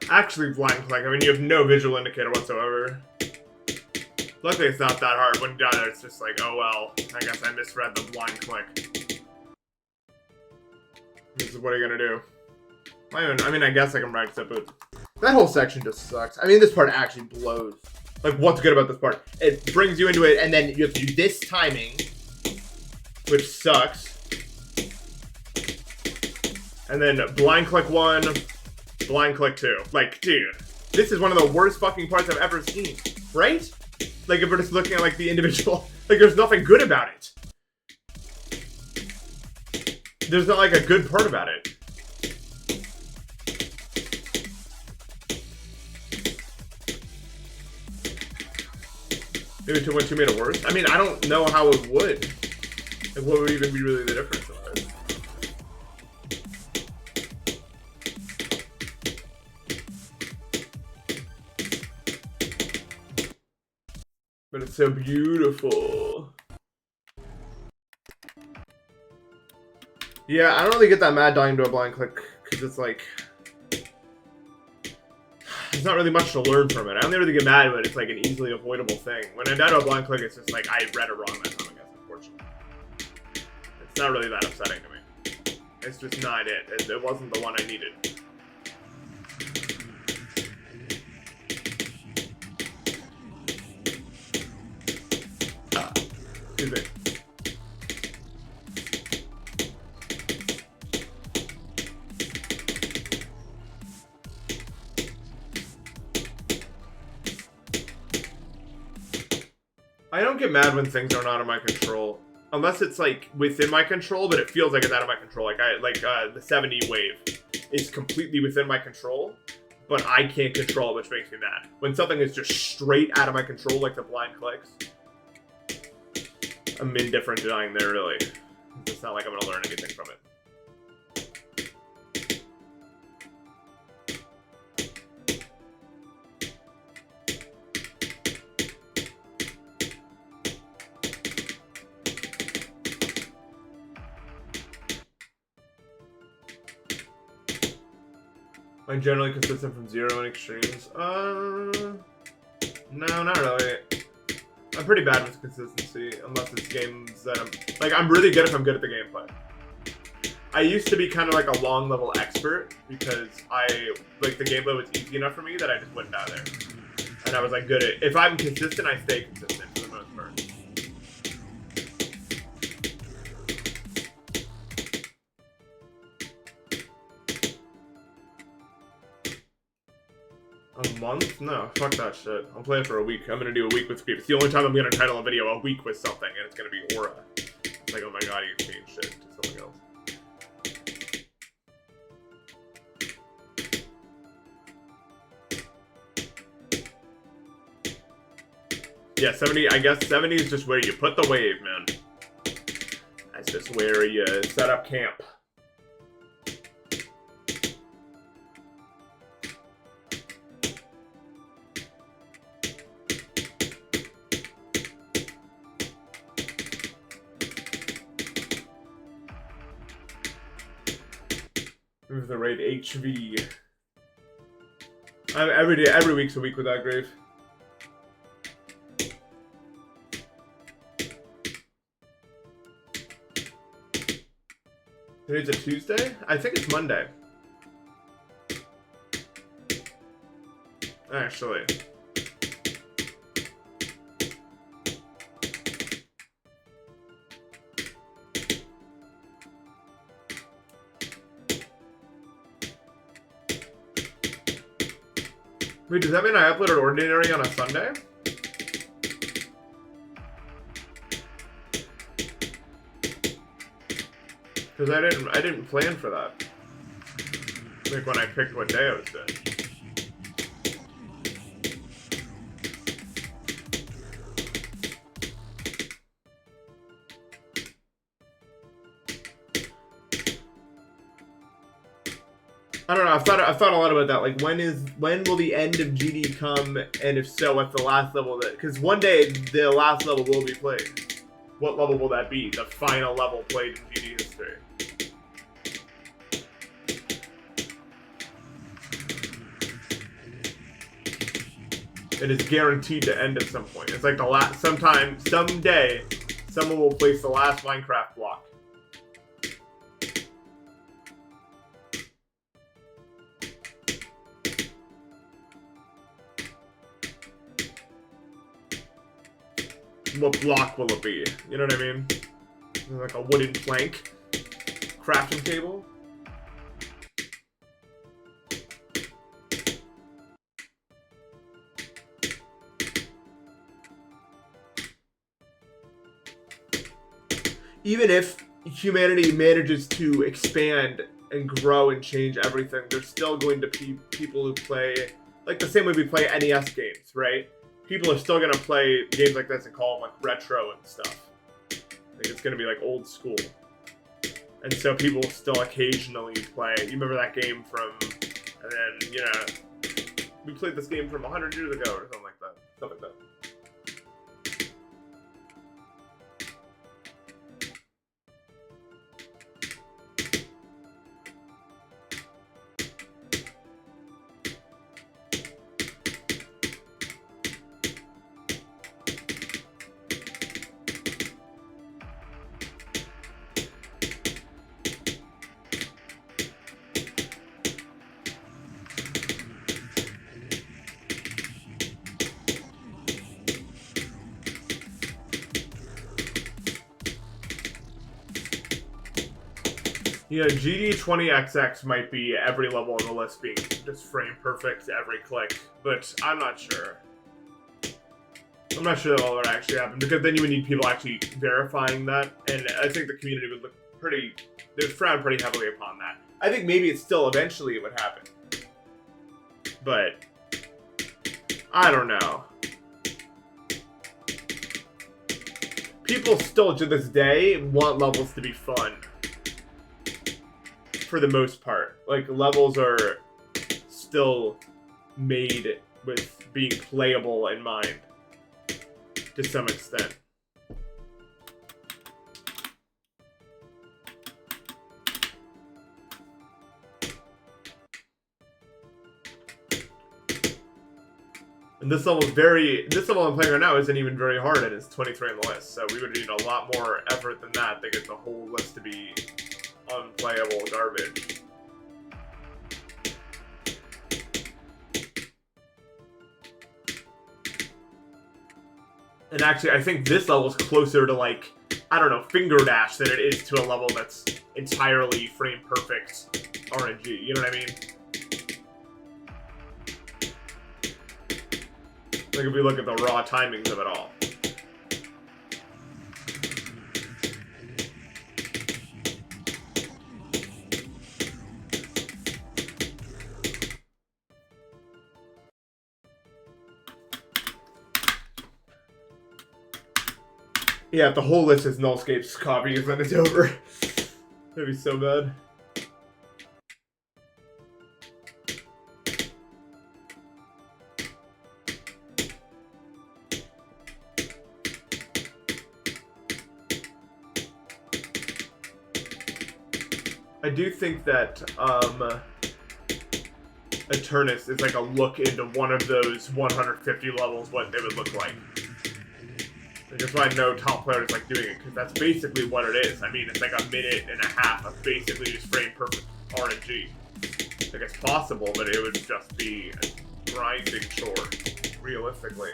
Actually, blind click. I mean, you have no visual indicator whatsoever. Luckily, it's not that hard. When you die there, it's just like, oh well. I guess I misread the blind click. This is what are you gonna do? I mean, I guess I can practice it, but that whole section just sucks. I mean, this part actually blows. Like, what's good about this part? It brings you into it, and then you have to do this timing, which sucks. And then blind click 1, blind click 2. Like, dude, this is one of the worst fucking parts I've ever seen, right? Like, if we're just looking at, like, the individual, like, there's nothing good about it. There's not, like, a good part about it. Maybe 2.2 made it worse? I mean, I don't know how it would. Like, what would even be really the difference of it? But it's so beautiful. Yeah, I don't really get that mad dying to a blind click, because it's like... There's not really much to learn from it. I don't really get mad, but it's like an easily avoidable thing. When I die to a blind click, it's just like, I read it wrong that time, I guess, unfortunately. It's not really that upsetting to me. It's just not it. It wasn't the one I needed. Excuse me. I don't get mad when things are not in my control. Unless it's like within my control, but it feels like it's out of my control. Like the 70 wave is completely within my control, but I can't control it, which makes me mad. When something is just straight out of my control, like the blind clicks, I'm indifferent to dying there, really. It's not like I'm gonna learn anything from it. I'm generally consistent from 0 in extremes. No, not really. I'm pretty bad with consistency, unless it's games that I'm really good if I'm good at the gameplay. I used to be kind of like a long level expert because the gameplay was easy enough for me that I just went down there. And I was like good at, if I'm consistent, I stay consistent for the most part. A month? No, fuck that shit. I'm playing for a week. I'm gonna do a week with people. It's the only time I'm gonna title a video a week with something, and it's gonna be Aura. It's like, oh my god, you can change shit to something else. Yeah, 70, I guess 70 is just where you put the wave, man. That's just where you set up camp. Move the raid HV. Every week's a week without Grave. Today's a Tuesday? I think it's Monday. Actually. Wait, does that mean I uploaded Ordinary on a Sunday? Because I didn't plan for that. Like when I picked what day I was doing. I don't know. I've thought a lot about that. Like, when will the end of GD come? And if so, what's the last level that? Because one day the last level will be played. What level will that be? The final level played in GD history. It is guaranteed to end at some point. It's like the last. Someday, someone will place the last Minecraft block. What block will it be? You know what I mean? Like a wooden plank. Crafting table. Even if humanity manages to expand and grow and change everything, there's still going to be people who play, like the same way we play NES games, right? People are still going to play games like this and call them like retro and stuff. Like it's going to be like old school. And so people will still occasionally play. You remember that game from, and then, you know, we played this game from 100 years ago or something like that. Stuff like that. Yeah, GD20XX might be every level on the list being just frame perfect every click, but I'm not sure. I'm not sure that will ever actually happen, because then you would need people actually verifying that, and I think the community would look pretty, they would frown pretty heavily upon that. I think maybe it's still eventually it would happen. But, I don't know. People still, to this day, want levels to be fun. For the most part. Like, levels are still made with being playable in mind. To some extent. And this level I'm playing right now isn't even very hard, and it's 23 on the list. So we would need a lot more effort than that to get the whole list to be unplayable garbage. And actually, I think this level's closer to, like, I don't know, Finger Dash than it is to a level that's entirely frame perfect RNG. You know what I mean? Like, if we look at the raw timings of it all. Yeah, if the whole list is Nullscape's copies, then it's over. That'd be so bad. I do think that Eternus is like a look into one of those 150 levels, what they would look like. I just want to know top players like doing it, because that's basically what it is. I mean, it's like a minute and a half of basically just frame perfect RNG. Like, it's possible, but it would just be a grinding chore, realistically.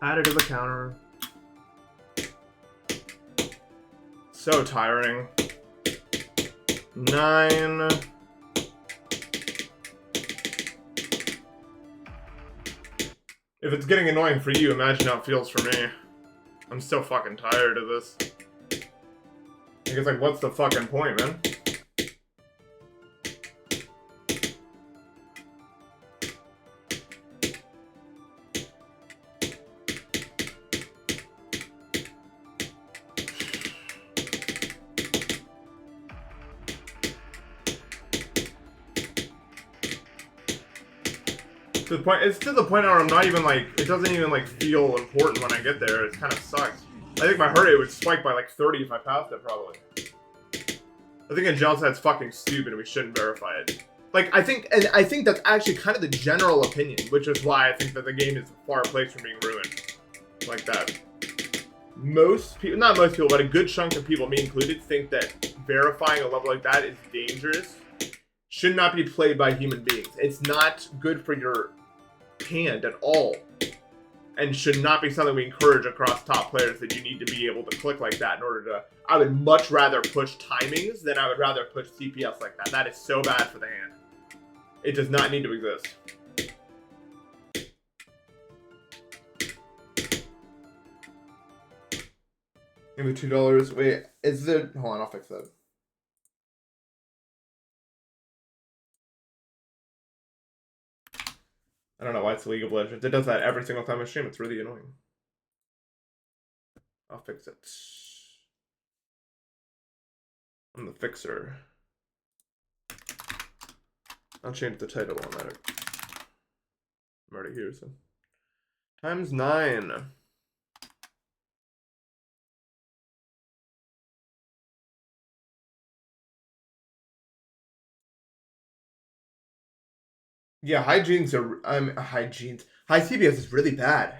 Add it to the counter. So tiring. 9. If it's getting annoying for you, imagine how it feels for me. I'm so fucking tired of this. Like, it's like, what's the fucking point, man? It's to the point where I'm not even like, it doesn't even like feel important when I get there. It kind of sucks. I think my heart rate would spike by like 30 if I passed it, probably. I think Angelsad's fucking stupid and we shouldn't verify it. Like, I think that's actually kind of the general opinion, which is why I think that the game is far place from being ruined. Like that. Most people, not most people, but a good chunk of people, me included, think that verifying a level like that is dangerous. Should not be played by human beings. It's not good for your hand at all. And should not be something we encourage across top players, that you need to be able to click like that in order to... I would much rather push timings than I would rather push CPS like that. That is so bad for the hand. It does not need to exist. Give me $2. Wait, is there... Hold on, I'll fix that. I don't know why it's League of Legends. It does that every single time I stream. It's really annoying. I'll fix it. I'm the fixer. I'll change the title on that. I'm already here, so. Times 9. Yeah, high CBS is really bad.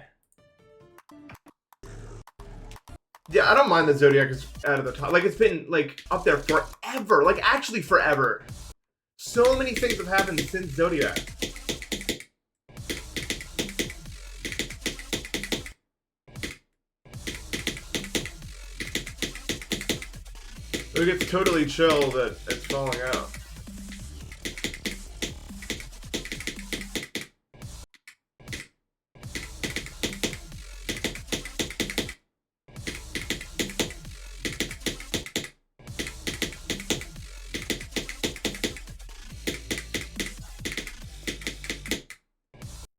Yeah, I don't mind the Zodiac is out of the top. Like, it's been, like, up there forever. Like, actually forever. So many things have happened since Zodiac. Like, it's totally chill that it's falling out.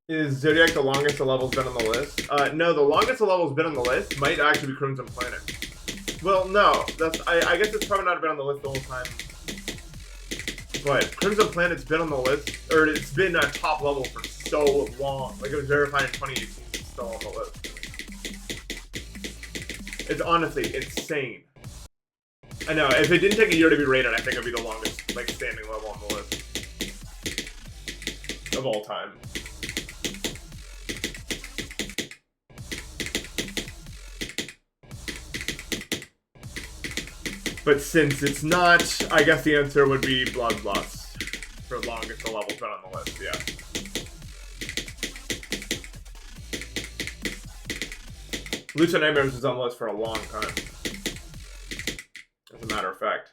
Is Zodiac the longest the level's been on the list? No, the longest the level's been on the list might actually be Crimson Planet. Well, no, I guess it's probably not been on the list the whole time. But Crimson Planet's been on the list, or it's been at top level for so long. Like, it was verified in 2018, it's still on the list. It's honestly insane. I know, if it didn't take a year to be rated, I think it'd be the longest, like, standing level on the list. Of all time. But since it's not, I guess the answer would be Bloodlust. For the longest the level's been on the list, yeah. Lucha Nightmares was on the list for a long time. As a matter of fact.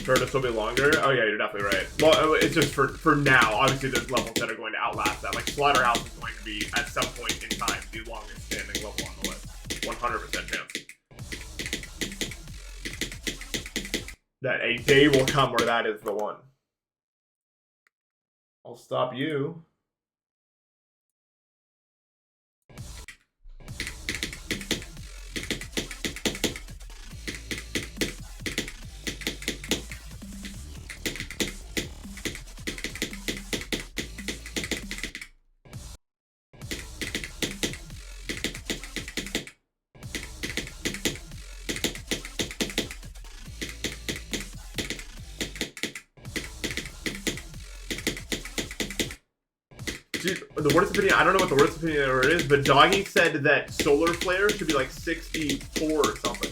Sure, this will be longer? Oh yeah, you're definitely right. Well, it's just for now. Obviously, there's levels that are going to outlast that. Like, Slaughterhouse is going to be, at some point in time, the longest standing level on the list. 100% chance. That a day will come where that is the one. I'll stop you. Dude, the worst opinion, I don't know what the worst opinion ever is, but Doggy said that Solar Flare should be like 64 or something.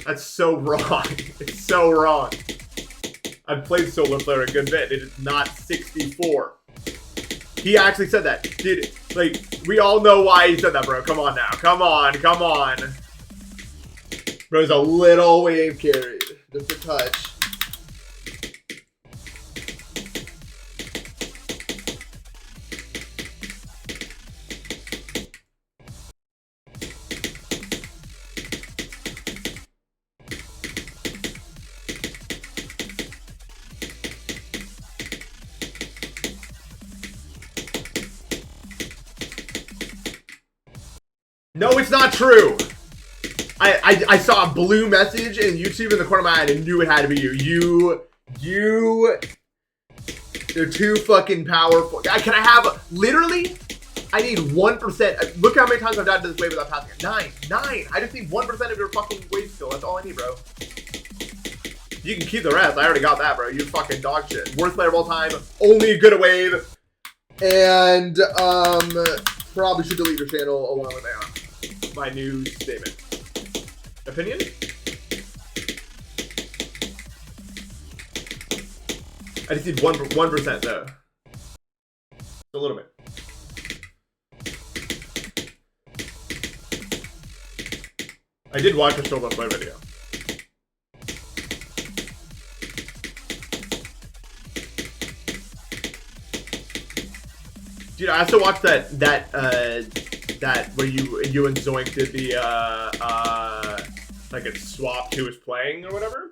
That's so wrong. It's so wrong. I've played Solar Flare a good bit. It is not 64. He actually said that. Dude, like, we all know why he said that, bro. Come on now. Come on, come on. Bro's a little wave carried. Just a touch. No, it's not true. I saw a blue message in YouTube in the corner of my eye and knew it had to be you. They're too fucking powerful. Can I have, literally, I need 1%. Look how many times I've died to this wave without passing it. 9. I just need 1% of your fucking wave skill. That's all I need, bro. You can keep the rest. I already got that, bro. You fucking dog shit. Worst player of all time. Only good at wave. And, probably should delete your channel along with that. My new statement. Opinion? I just need 1% though. A little bit. I did watch a Solar Flare video. Dude, I also watched that where you and Zoink did the like a swap who was playing or whatever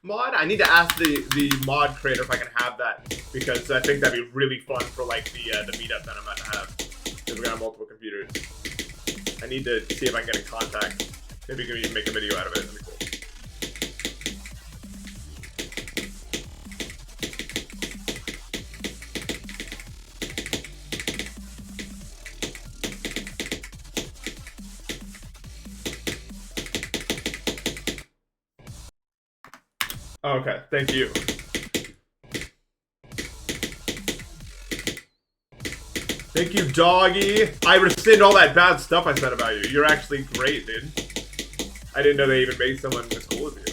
mod. I need to ask the mod creator if I can have that, because I think that'd be really fun for like the meetup that I'm about to have, because we're gonna have multiple computers. I need to see if I can get in contact. Maybe we can even make a video out of it. That'd be cool. Okay, thank you. Thank you, doggy. I rescind all that bad stuff I said about you. You're actually great, dude. I didn't know they even made someone as cool as you.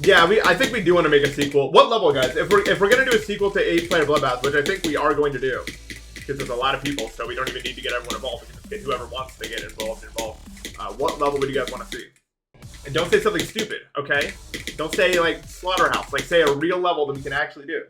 Yeah, I think we do want to make a sequel. What level, guys? If we're gonna do a sequel to 8-player Bloodbath, which I think we are going to do, because there's a lot of people, so we don't even need to get everyone involved. We can just get whoever wants to get involved. What level would you guys want to see? And don't say something stupid, okay? Don't say, like, Slaughterhouse. Like, say a real level that we can actually do.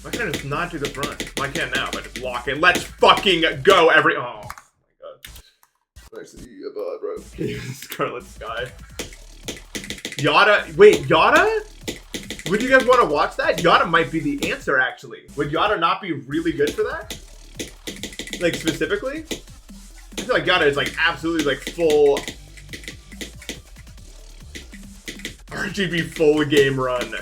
Why can't I just not do the front? Well, I can now, but just lock in. Let's fucking go, oh my god. Nice to see you, bro. Scarlet Sky. Yada. Wait, Yada? Would you guys want to watch that? Yada might be the answer, actually. Would Yada not be really good for that? Like, specifically? I feel like Yada is, like, absolutely, like, full RGB full game run.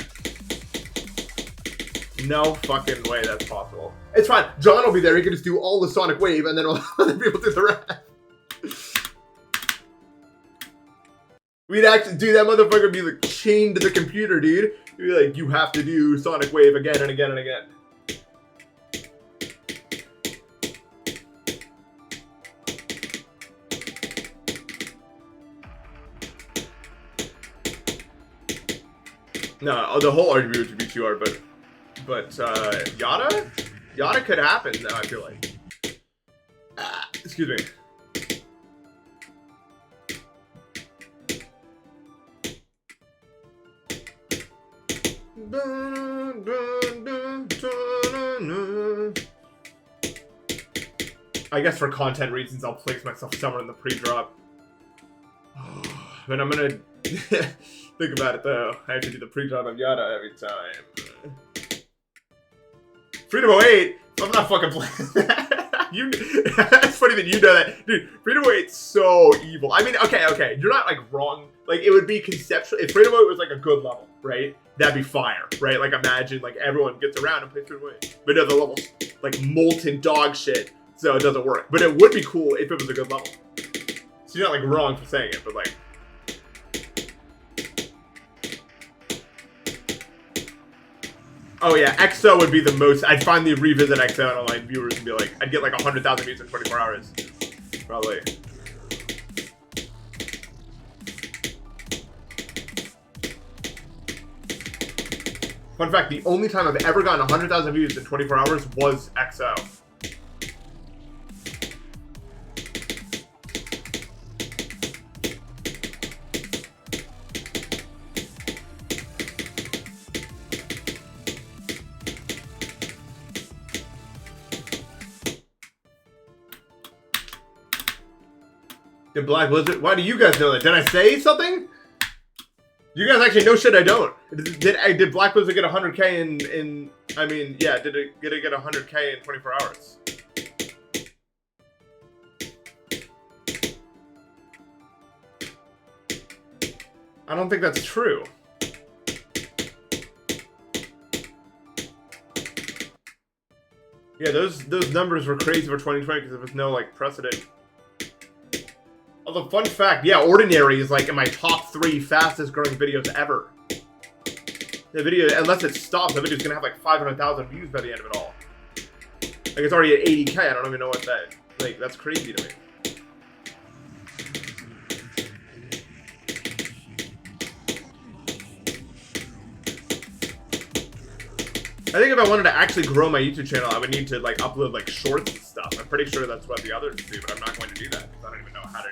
No fucking way that's possible. It's fine. John will be there. He can just do all the Sonic Wave, and then other people do the rest. We'd actually do that motherfucker be like chained to the computer, dude. He'd be like, you have to do Sonic Wave again and again and again. No, the whole RGB would be too hard, but Yada could happen though, I feel like. Excuse me. I guess for content reasons, I'll place myself somewhere in the pre-drop. But I'm gonna think about it though. I have to do the pre-drop of Yada every time. Freedom 08? I'm not fucking playing that. It's funny that you know that. Dude, Freedom 08's so evil. I mean, okay. You're not, like, wrong. Like, it would be conceptual. If Freedom 08 was, like, a good level, right? That'd be fire, right? Like, imagine, like, everyone gets around and plays Freedom 08. But no, the level's, like, molten dog shit. So it doesn't work. But it would be cool if it was a good level. So you're not, like, wrong for saying it, but, like... Oh yeah, XO would be the most. I'd finally revisit XO and online viewers and be like, I'd get like 100,000 views in 24 hours. Probably. Fun fact, the only time I've ever gotten 100,000 views in 24 hours was XO. Did Black Blizzard? Why do you guys know that? Did I say something? You guys actually know shit I don't. Did Black Blizzard get 100K in I mean, yeah, did it get 100K in 24 hours? I don't think that's true. Yeah, those numbers were crazy for 2020 because there was no like precedent. Although, fun fact, yeah, Ordinary is like in my top 3 fastest growing videos ever. The video, unless it stops, the video's gonna have like 500,000 views by the end of it all. Like, it's already at 80K, I don't even know what that, like, that's crazy to me. I think if I wanted to actually grow my YouTube channel, I would need to like upload like shorts and stuff. I'm pretty sure that's what the others do, but I'm not going to do that because I don't even know how to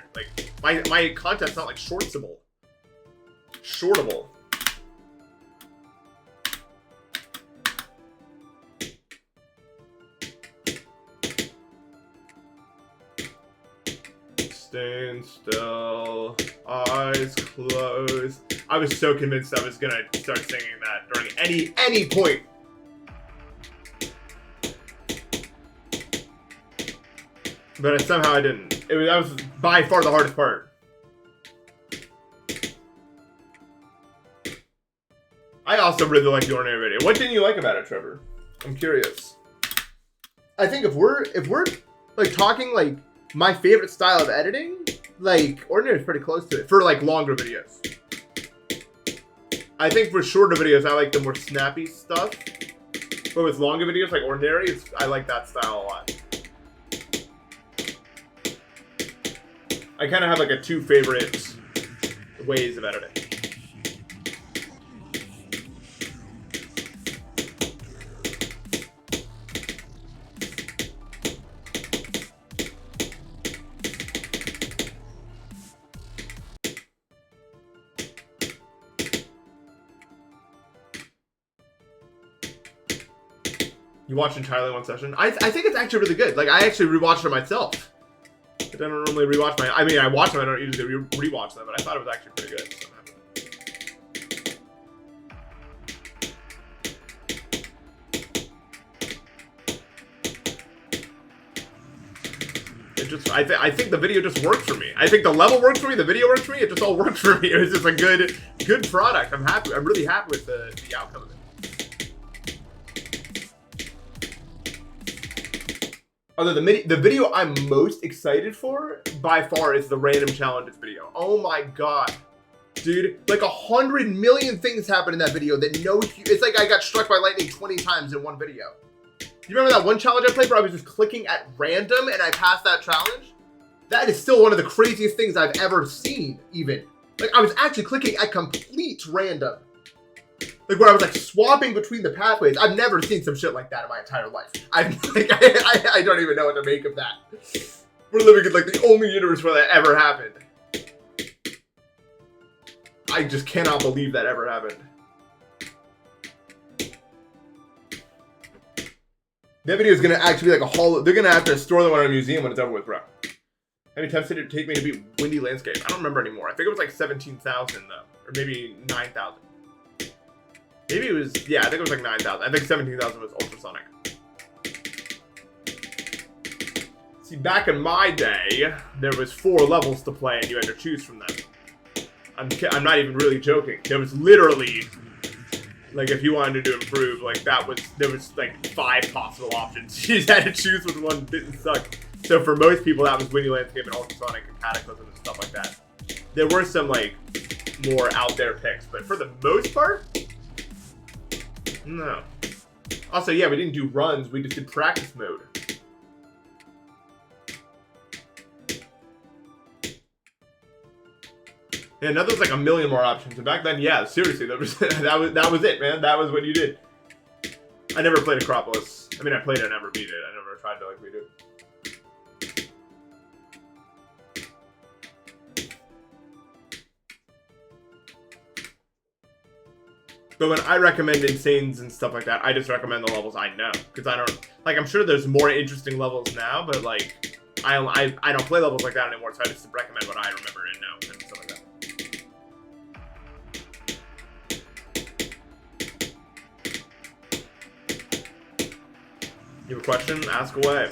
like my content's not like shortable. Shortable. Staying still, eyes closed. I was so convinced I was gonna start singing that during any point. But somehow I didn't. That was by far the hardest part. I also really like the Ordinary video. What didn't you like about it, Trevor? I'm curious. I think if we're like talking like my favorite style of editing, like Ordinary is pretty close to it for like longer videos. I think for shorter videos, I like the more snappy stuff. But with longer videos like Ordinary, I like that style a lot. I kind of have like a two favorite ways of editing. You watched entirely one session? I think it's actually really good. Like, I actually rewatched it myself. I don't normally rewatch I mean, I watch them, I don't usually rewatch them, but I thought it was actually pretty good. So it just, I think the video just worked for me. I think the level worked for me, the video worked for me, it just all worked for me. It was just a good product. I'm really happy with the outcome of it. Although the video I'm most excited for, by far, is the random challenges video. Oh my god. Dude, like 100 million things happened in that video that it's like I got struck by lightning 20 times in one video. You remember that one challenge I played where I was just clicking at random and I passed that challenge? That is still one of the craziest things I've ever seen, even. Like, I was actually clicking at complete random. Like, where I was, like, swapping between the pathways. I've never seen some shit like that in my entire life. I don't even know what to make of that. We're living in, like, the only universe where that ever happened. I just cannot believe that ever happened. That video is going to actually be like a hall. They're going to have to store the one in a museum when it's over with, bro. How many times did it take me to beat Windy Landscape? I don't remember anymore. I think it was like 17,000, though. Or maybe 9,000. Maybe it was, yeah, I think it was like 9,000. I think 17,000 was ultrasonic. See, back in my day, there was 4 levels to play and you had to choose from them. I'm not even really joking. There was literally, like, if you wanted to improve, like, there was like 5 possible options. You just had to choose which one didn't suck. So for most people, that was Windy Landscape and ultrasonic and Cataclysm and stuff like that. There were some, like, more out there picks, but for the most part, no. Also, yeah, we didn't do runs. We just did practice mode. Yeah, now there's like a million more options. And back then, yeah, seriously, that was it, man. That was what you did. I never played Acropolis. I mean, I played it, I never beat it. I never tried to like beat it. But when I recommend Insanes and stuff like that, I just recommend the levels I know. Because I don't, like, I'm sure there's more interesting levels now, but, like, I don't play levels like that anymore, so I just recommend what I remember and know and stuff like that. You have a question? Ask away.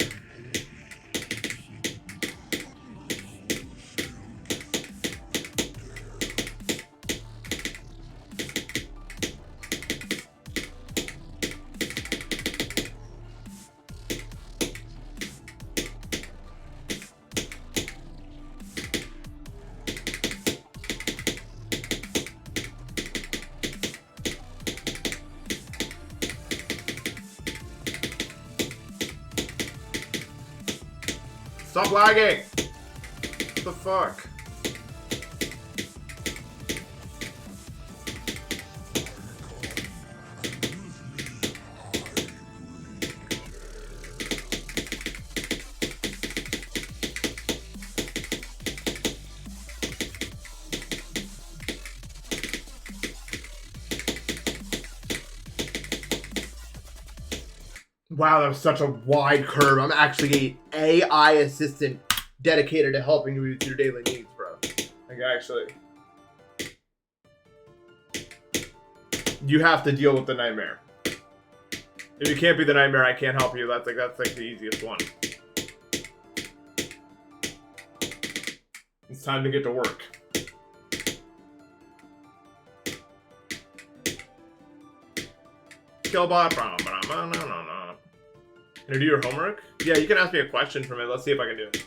Stop lagging! What the fuck? Wow, that was such a wide curve. I'm actually an AI assistant dedicated to helping you with your daily needs, bro. Like, actually. You have to deal with the nightmare. If you can't be the nightmare, I can't help you. That's like the easiest one. It's time to get to work. Skillbot. Can I do your homework? Yeah, you can ask me a question from it. Let's see if I can do it.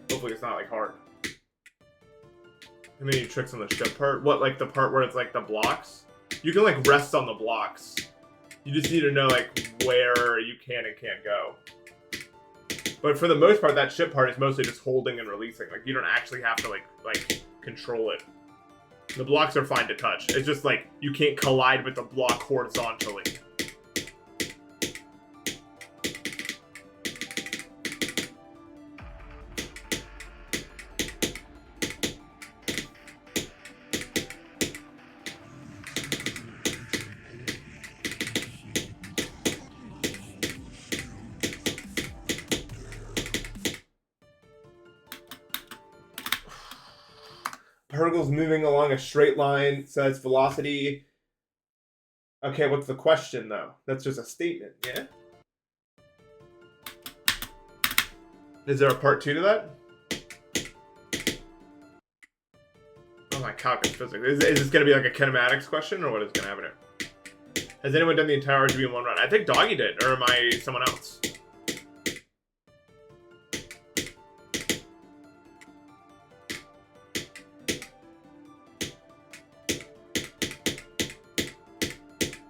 Hopefully it's not like hard. And then you tricks on the ship part. What, like the part where it's like the blocks? You can like rest on the blocks. You just need to know like where you can and can't go. But for the most part, that ship part is mostly just holding and releasing. Like you don't actually have to like control it. The blocks are fine to touch. It's just like you can't collide with the block horizontally. Particles moving along a straight line, so it's velocity. Okay, what's the question though? That's just a statement, yeah? Is there a part 2 to that? Oh my calculus physics. Is this gonna be like a kinematics question, or what is gonna happen here? Has anyone done the entire RGB in one run? I think Doggy did, or am I someone else?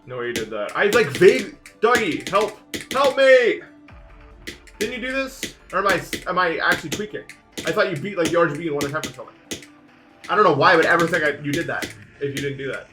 No way you did that. I like vague. Doggy, help me! Didn't you do this, or am I actually tweaking? I thought you beat like the RGB in one attempt or something. I don't know why I would ever think you did that if you didn't do that.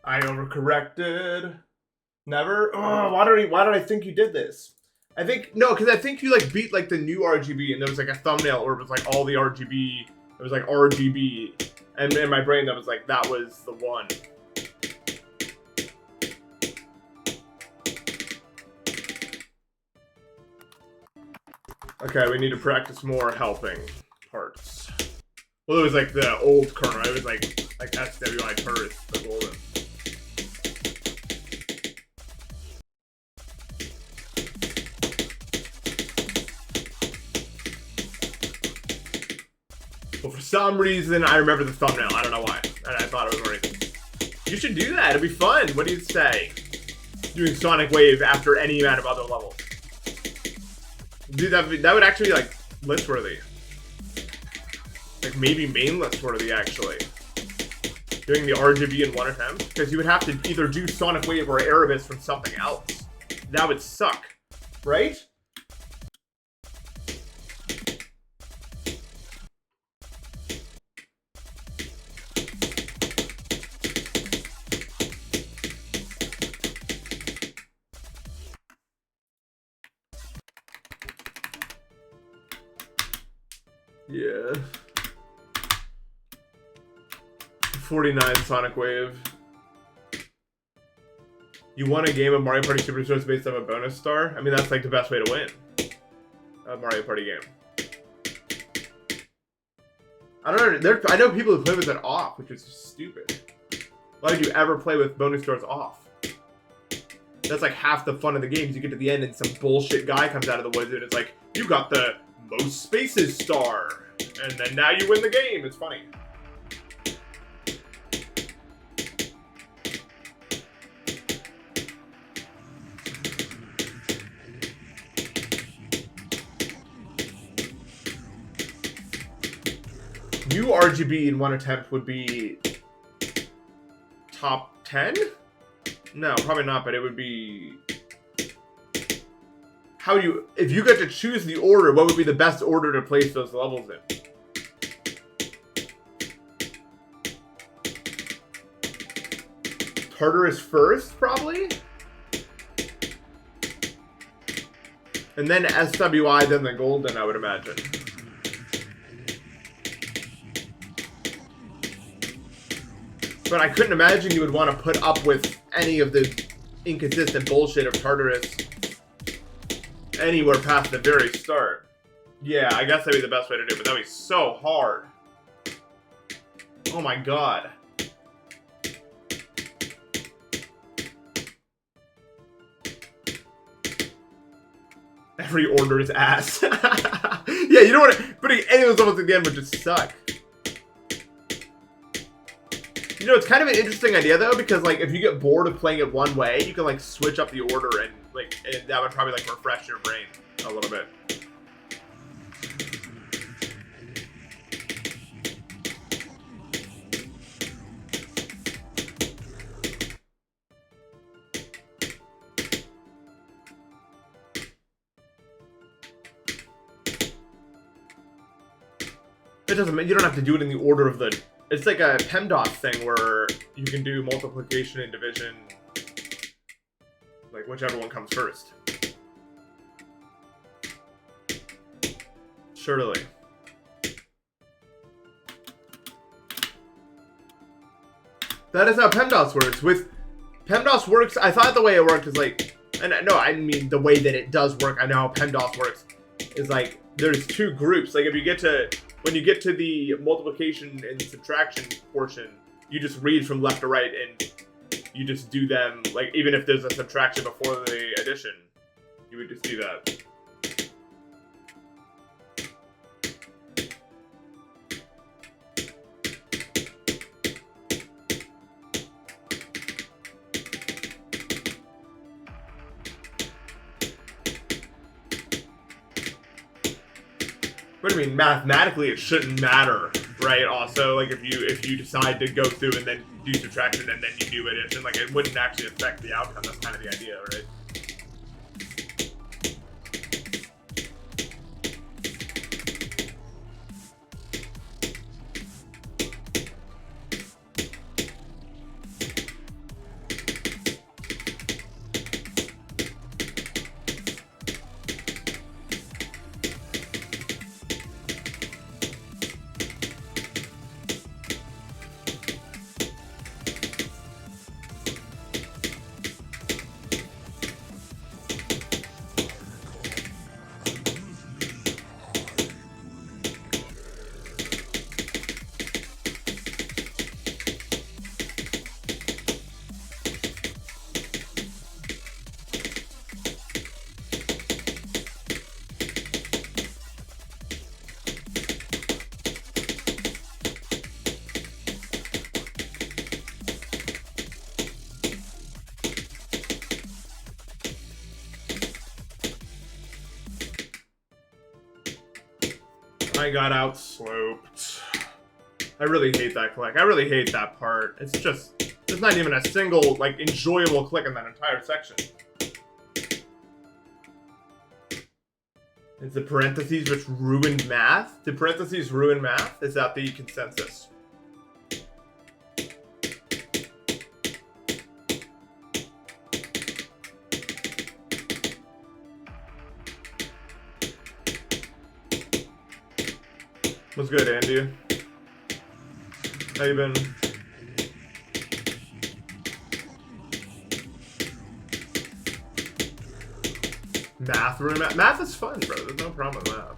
I overcorrected. Never? Oh, why did I think you did this? I think, no, because I think you like beat like the new RGB and there was like a thumbnail where it was like all the RGB. It was like RGB. And in my brain that was like, that was the one. Okay, we need to practice more helping parts. Well, it was like the old kernel. It was like SWI turrets, the golden. Well, for some reason, I remember the thumbnail. I don't know why. And I thought it was already. You should do that. It'd be fun. What do you say? Doing Sonic Wave after any amount of other levels. Dude, that would actually be, like, list-worthy. Like, maybe main list-worthy, actually. Doing the RGB in one attempt. Because you would have to either do Sonic Wave or Erebus from something else. That would suck. Right? Yeah. 49 Sonic Wave. You won a game of Mario Party Superstars based on a bonus star? I mean, that's like the best way to win a Mario Party game. I don't know. I know people who play with it off, which is just stupid. Why did you ever play with bonus stars off? That's like half the fun of the games. You get to the end and some bullshit guy comes out of the woods and it's like, you got the most spaces star. And then now you win the game. It's funny. New RGB in one attempt would be top 10? No, probably not, but it would be... How do you... If you get to choose the order, what would be the best order to place those levels in? Tartarus first, probably? And then SWI, then the Golden, I would imagine. But I couldn't imagine you would want to put up with any of the inconsistent bullshit of Tartarus anywhere past the very start. Yeah, I guess that'd be the best way to do it, but that'd be so hard. Oh my god. Every order is ass. Yeah, you don't want to... Putting any of those levels at the end would just suck. You know, it's kind of an interesting idea, though, because, like, if you get bored of playing it one way, you can, like, switch up the order and, like, that would probably, like, refresh your brain a little bit. It doesn't mean you don't have to do it in the order of the... It's like a PEMDAS thing where you can do multiplication and division, like whichever one comes first. Surely. That is how PEMDAS works. With PEMDAS works, I thought the way it worked is like, and no, I mean the way that it does work. I know how PEMDAS works is like there's two groups. Like if you get to when you get to the multiplication and subtraction portion, you just read from left to right and you just do them, like, even if there's a subtraction before the addition, you would just do that. What do you mean, mathematically it shouldn't matter, right? Also, like if you decide to go through and then do subtraction and then you do addition, like it wouldn't actually affect the outcome. That's kind of the idea, right? I got outsloped. I really hate that click. I really hate that part. It's just, there's not even a single, like, enjoyable click in that entire section. It's the parentheses which ruined math? Did parentheses ruin math? Is that the consensus? What's good, Andy? How you been? Math room? Math is fun, bro. There's no problem with math.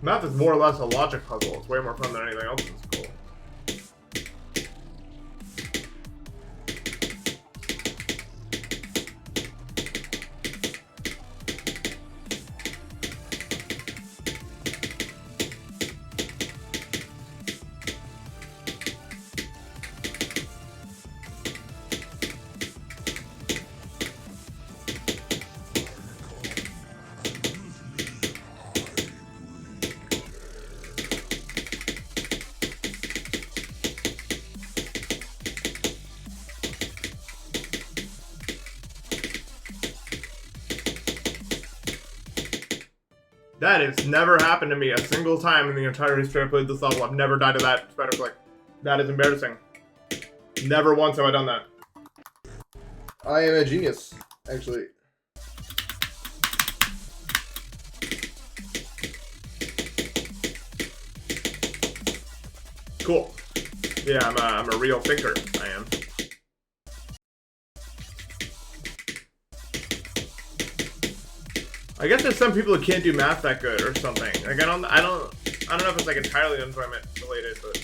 Math is more or less a logic puzzle. It's way more fun than anything else in school. That has never happened to me a single time in the entire history I played this level. I've never died to that spider click. That is embarrassing. Never once have I done that. I am a genius, actually. Cool. Yeah, I'm a real thinker. I am. I guess there's some people who can't do math that good or something. Like I don't know if it's like entirely enjoyment related, but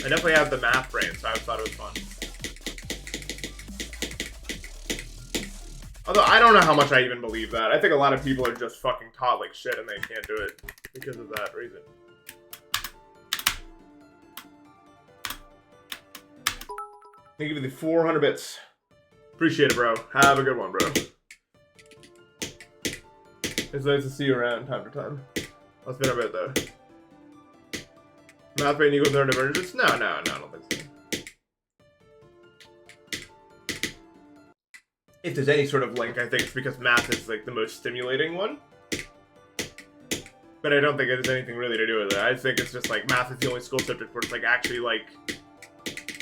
I definitely have the math brain, so I thought it was fun. Although I don't know how much I even believe that. I think a lot of people are just fucking taught like shit and they can't do it because of that reason. Thank you for the 400 bits. Appreciate it, bro. Have a good one, bro. It's nice to see you around time to time. It's been a bit, though. Math brain equals neurodivergence? No, I don't think so. If there's any sort of link, I think it's because math is, like, the most stimulating one. But I don't think it has anything really to do with it. I think it's just, like, math is the only school subject where it's, like, actually, like...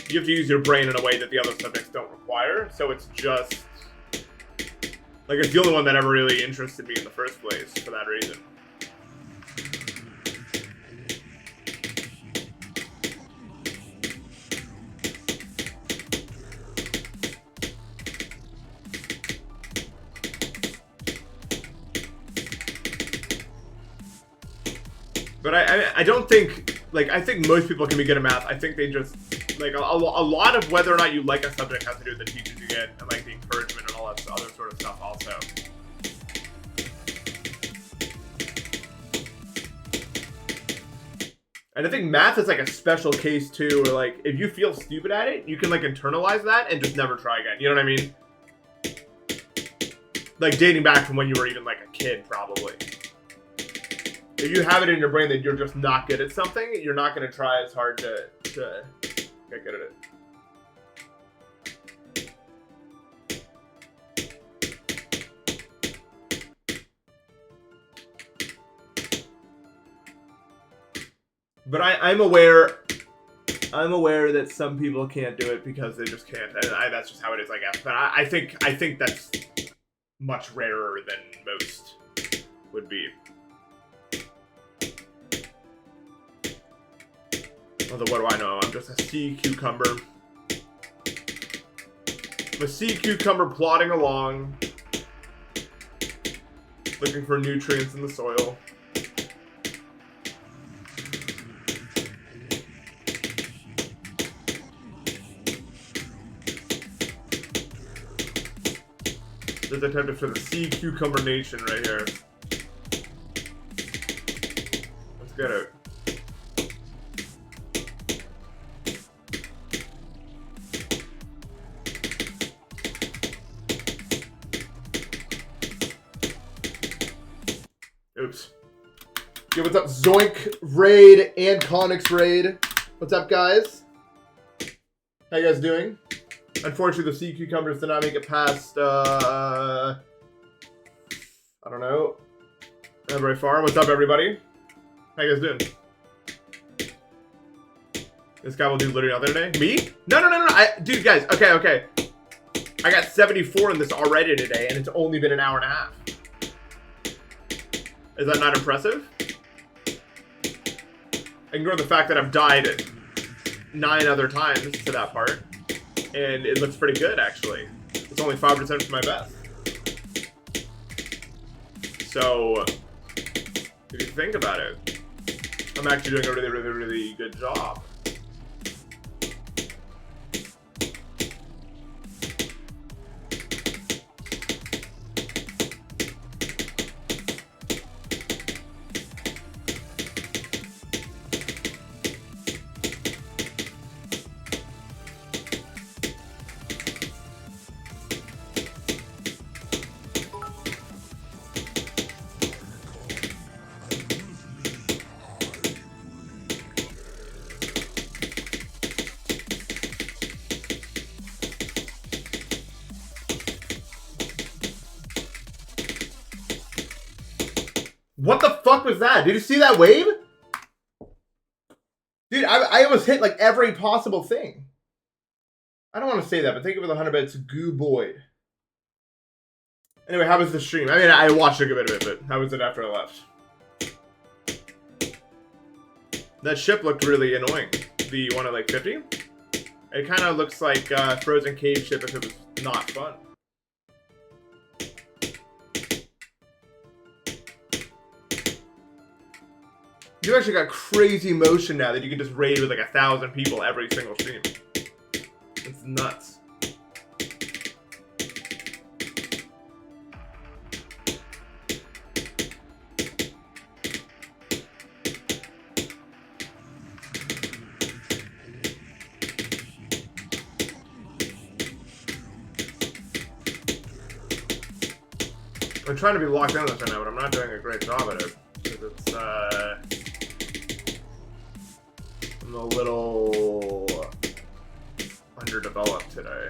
You have to use your brain in a way that the other subjects don't require, so it's just... Like, it's the only one that ever really interested me in the first place, for that reason. But I don't think, like, I think most people can be good at math. I think they just, like, a lot of whether or not you like a subject has to do with the teachers you get, and, like, the encouragement and all that other sort of stuff also. And I think math is, like, a special case, too, where, like, if you feel stupid at it, you can, like, internalize that and just never try again. You know what I mean? Like, dating back from when you were even, like, a kid, probably. If you have it in your brain that you're just not good at something, you're not going to try as hard to get good at it. But I'm aware that some people can't do it because they just can't. And that's just how it is, I guess. But I think that's much rarer than most would be. Although, what do I know? I'm just a sea cucumber. I'm a sea cucumber plodding along, looking for nutrients in the soil. There's a type for the sea cucumber nation right here. Let's get it. Oops. Yo, what's up, Zoink Raid and Conix Raid? What's up, guys? How you guys doing? Unfortunately, the sea cucumbers did not make it past, I don't know, not very far. What's up, everybody? How you guys doing? This guy will do literally nothing today. Me? No. Dude, guys, okay. I got 74 in this already today, and it's only been an hour and a half. Is that not impressive? Ignore the fact that I've died 9 other times to that part. And it looks pretty good, actually. It's only 5% from my best. So, if you think about it, I'm actually doing a really good job. What the fuck was that? Did you see that wave? Dude, I almost hit like every possible thing. I don't want to say that, but thank you for the 100 bits, Goo Boyd. Anyway, how was the stream? I mean, I watched a good bit of it, but how was it after I left? That ship looked really annoying. The one at like 50? It kind of looks like a Frozen Cave ship if it was not fun. You actually got crazy motion now that you can just raid with like 1,000 people every single stream. It's nuts. I'm trying to be locked in on this right now, but I'm not doing a great job at it. It's, I'm a little underdeveloped today.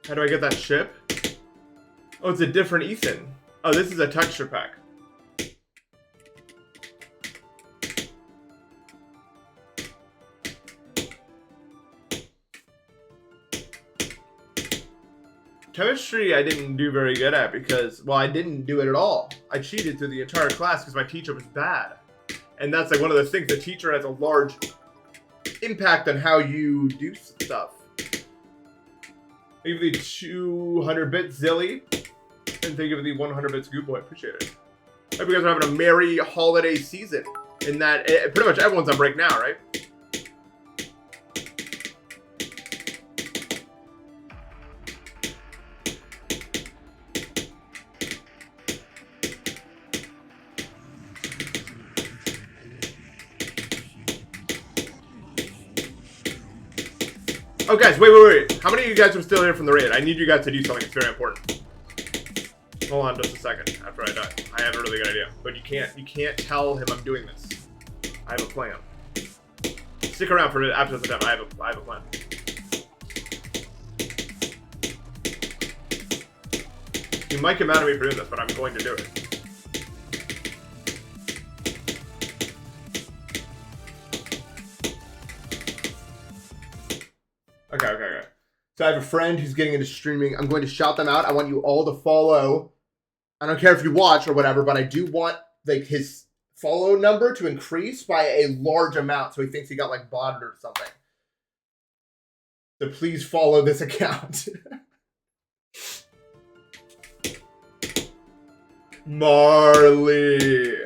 How do I get that ship? Oh, it's a different Ethan. Oh, this is a texture pack. Chemistry I didn't do very good at because, well, I didn't do it at all. I cheated through the entire class because my teacher was bad. And that's like one of the things, the teacher has a large impact on how you do stuff. Thank you for the 200 bits, Zilly. And thank you for the 100 bits, Goop Boy. Appreciate it. Hope you guys are having a merry holiday season. In that, pretty much everyone's on break now, right? Oh, guys, wait. How many of you guys are still here from the raid? I need you guys to do something. It's very important. Hold on just a second after I die. I have a really good idea. But you can't tell him I'm doing this. I have a plan. Stick around for after the time. I have a plan. You might get mad at me for doing this, but I'm going to do it. Okay. So I have a friend who's getting into streaming. I'm going to shout them out. I want you all to follow. I don't care if you watch or whatever, but I do want like his follow number to increase by a large amount, so he thinks he got like botted or something. So please follow this account. Marley.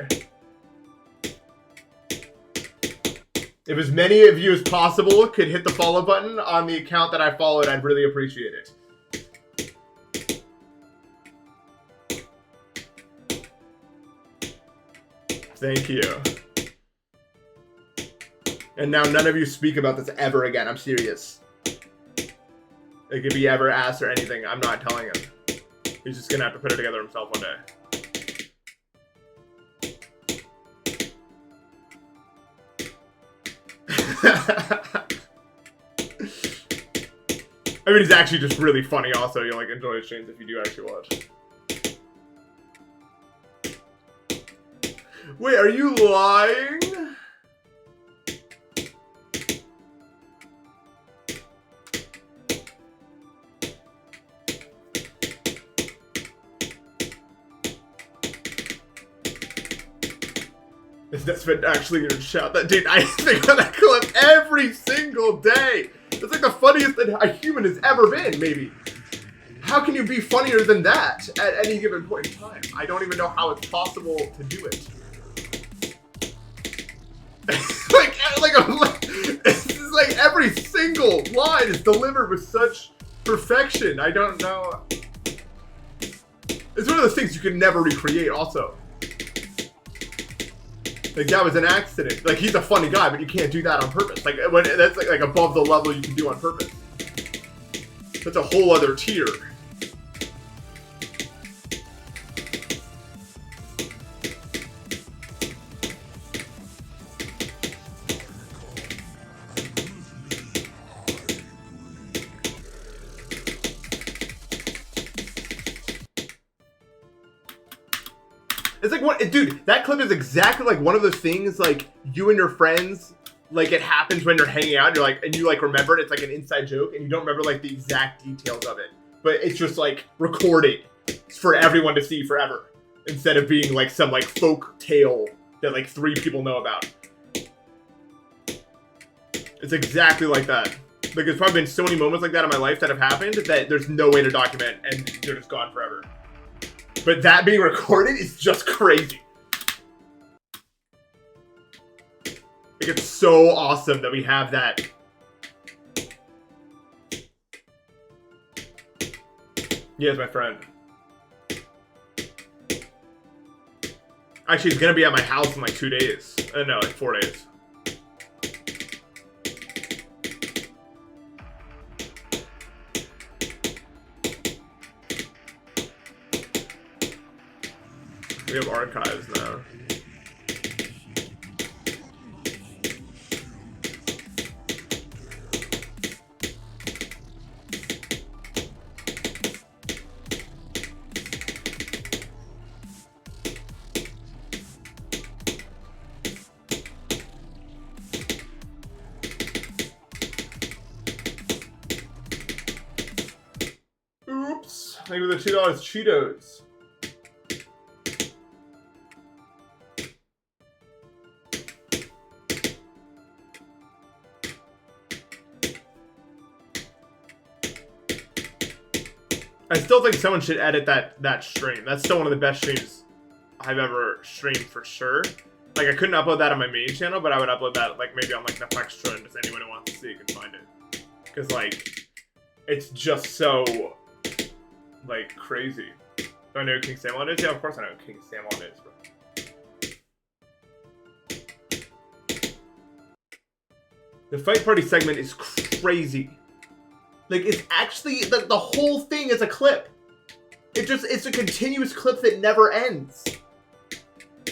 If as many of you as possible could hit the follow button on the account that I followed, I'd really appreciate it. Thank you. And now none of you speak about this ever again. I'm serious. Like if he ever asks or anything, I'm not telling him. He's just gonna have to put it together himself one day. I mean, he's actually just really funny also. You'll like enjoy his streams if you do actually watch. Wait, are you lying? Is Npesta actually gonna shout that? Dude, I think of that clip every single day. It's like the funniest that a human has ever been, maybe. How can you be funnier than that at any given point in time? I don't even know how it's possible to do it. It's like every single line is delivered with such perfection. I don't know. It's one of those things you can never recreate also. Like, that was an accident. Like, he's a funny guy, but you can't do that on purpose. Like, when that's like above the level you can do on purpose. That's a whole other tier. It's like what, dude. That clip is exactly like one of those things. Like you and your friends, like it happens when you're hanging out. You're like, and you like remember it. It's like an inside joke, and you don't remember like the exact details of it. But it's just like recorded for everyone to see forever, instead of being like some like folk tale that like 3 people know about. It's exactly like that. Like there's probably been so many moments like that in my life that have happened that there's no way to document, and they're just gone forever. But that being recorded is just crazy. Like it's so awesome that we have that. Yeah, it's my friend. Actually, he's gonna be at my house in like 2 days. No, like 4 days. We have archives now. Oops. Maybe the $2 Cheetos. I still think someone should edit that stream. That's still one of the best streams I've ever streamed for sure. Like I couldn't upload that on my main channel, but I would upload that like maybe on like Npesta, and if anyone who wants to see it can find it. Because like it's just so like crazy. Do I know who King Samlon is? Yeah, of course I know who King Samlon is, bro. The fight party segment is crazy. Like, it's actually, the whole thing is a clip. It's a continuous clip that never ends.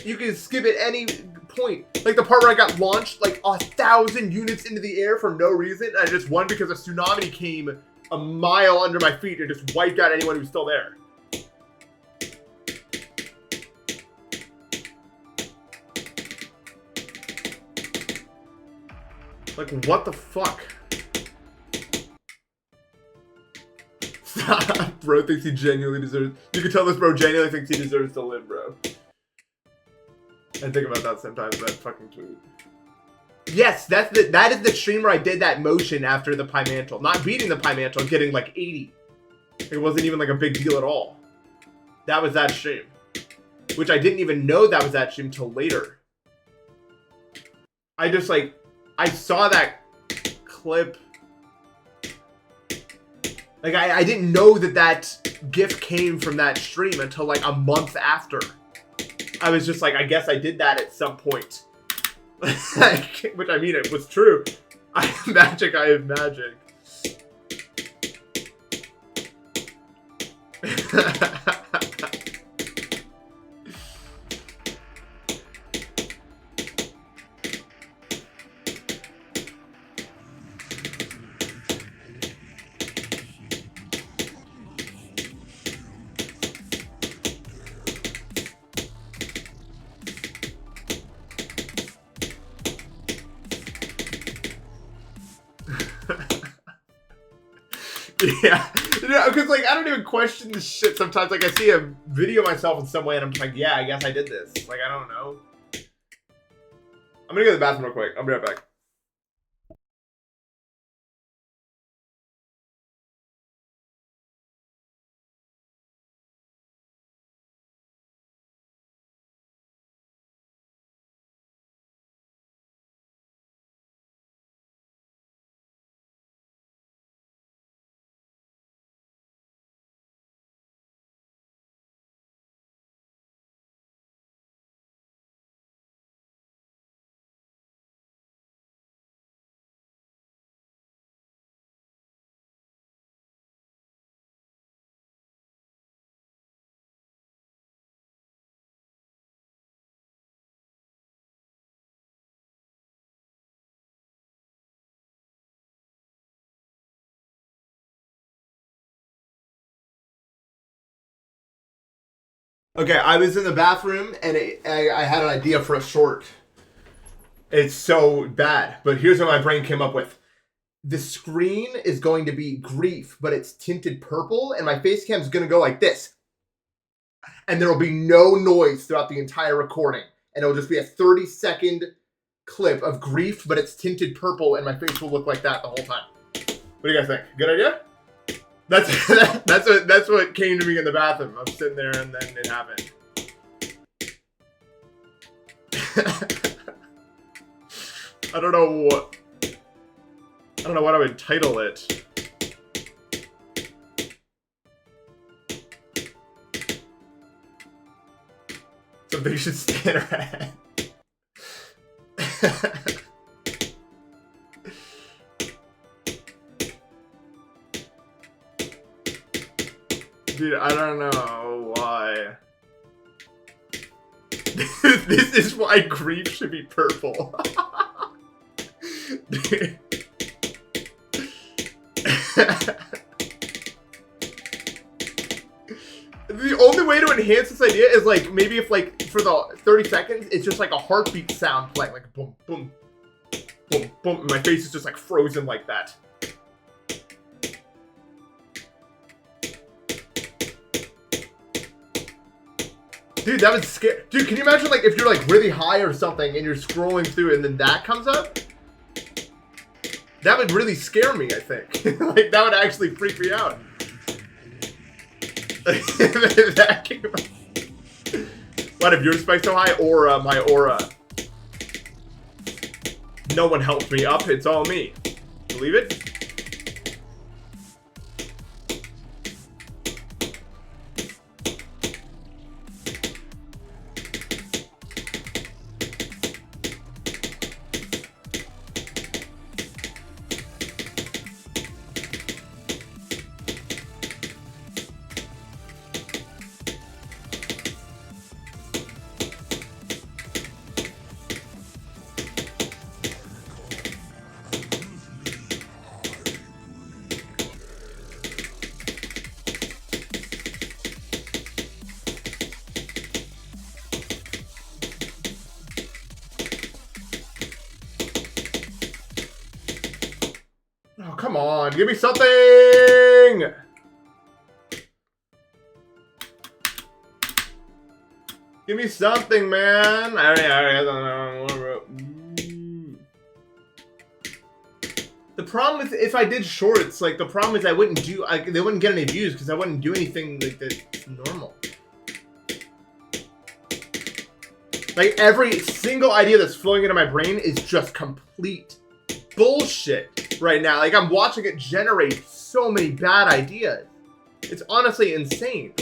You can skip at any point. Like, the part where I got launched, like, 1,000 units into the air for no reason. I just won because a tsunami came a mile under my feet and just wiped out anyone who's still there. Like, what the fuck? Stop. Bro thinks he genuinely deserves... You can tell this bro genuinely thinks he deserves to live, bro. I think about that sometimes, that fucking tweet. Yes, that is the stream where I did that motion after the Pymantle. Not beating the Pymantle, getting like 80. It wasn't even like a big deal at all. That was that stream. Which I didn't even know that was that stream till later. I just like... I saw that clip... Like, I didn't know that GIF came from that stream until, like, a month after. I was just like, I guess I did that at some point. Like, which, I mean, it was true. I have magic, I have magic. Yeah, because like I don't even question this shit sometimes. Like I see a video of myself in some way, and I'm just like, yeah, I guess I did this. Like I don't know. I'm gonna go to the bathroom real quick. I'll be right back. Okay, I was in the bathroom and I had an idea for a short. It's so bad, but here's what my brain came up with. The screen is going to be grief, but it's tinted purple, and my face cam's going to go like this. And there will be no noise throughout the entire recording. And it'll just be a 30-second clip of grief, but it's tinted purple, and my face will look like that the whole time. What do you guys think? Good idea? That's what came to me in the bathroom. I'm sitting there, and then it happened. I don't know what I would title it. Something you should stare at. Dude, I don't know why. This is why grief should be purple. The only way to enhance this idea is like maybe if like for the 30 seconds it's just like a heartbeat sound playing, like boom boom boom boom, and my face is just like frozen like that. Dude, that would scare. Dude, can you imagine like if you're like really high or something and you're scrolling through and then that comes up? That would really scare me, I think. Like that would actually freak me out. That came up. What, if your spike's so high? Aura, my aura. No one helped me up, it's all me. Believe it? Oh, come on. Give me something! Give me something, man! The problem with if I did shorts, like, the problem is I wouldn't do... they wouldn't get any views because I wouldn't do anything, like, that's normal. Like, every single idea that's flowing into my brain is just complete bullshit right now. Like, I'm watching it generate so many bad ideas. It's honestly insane.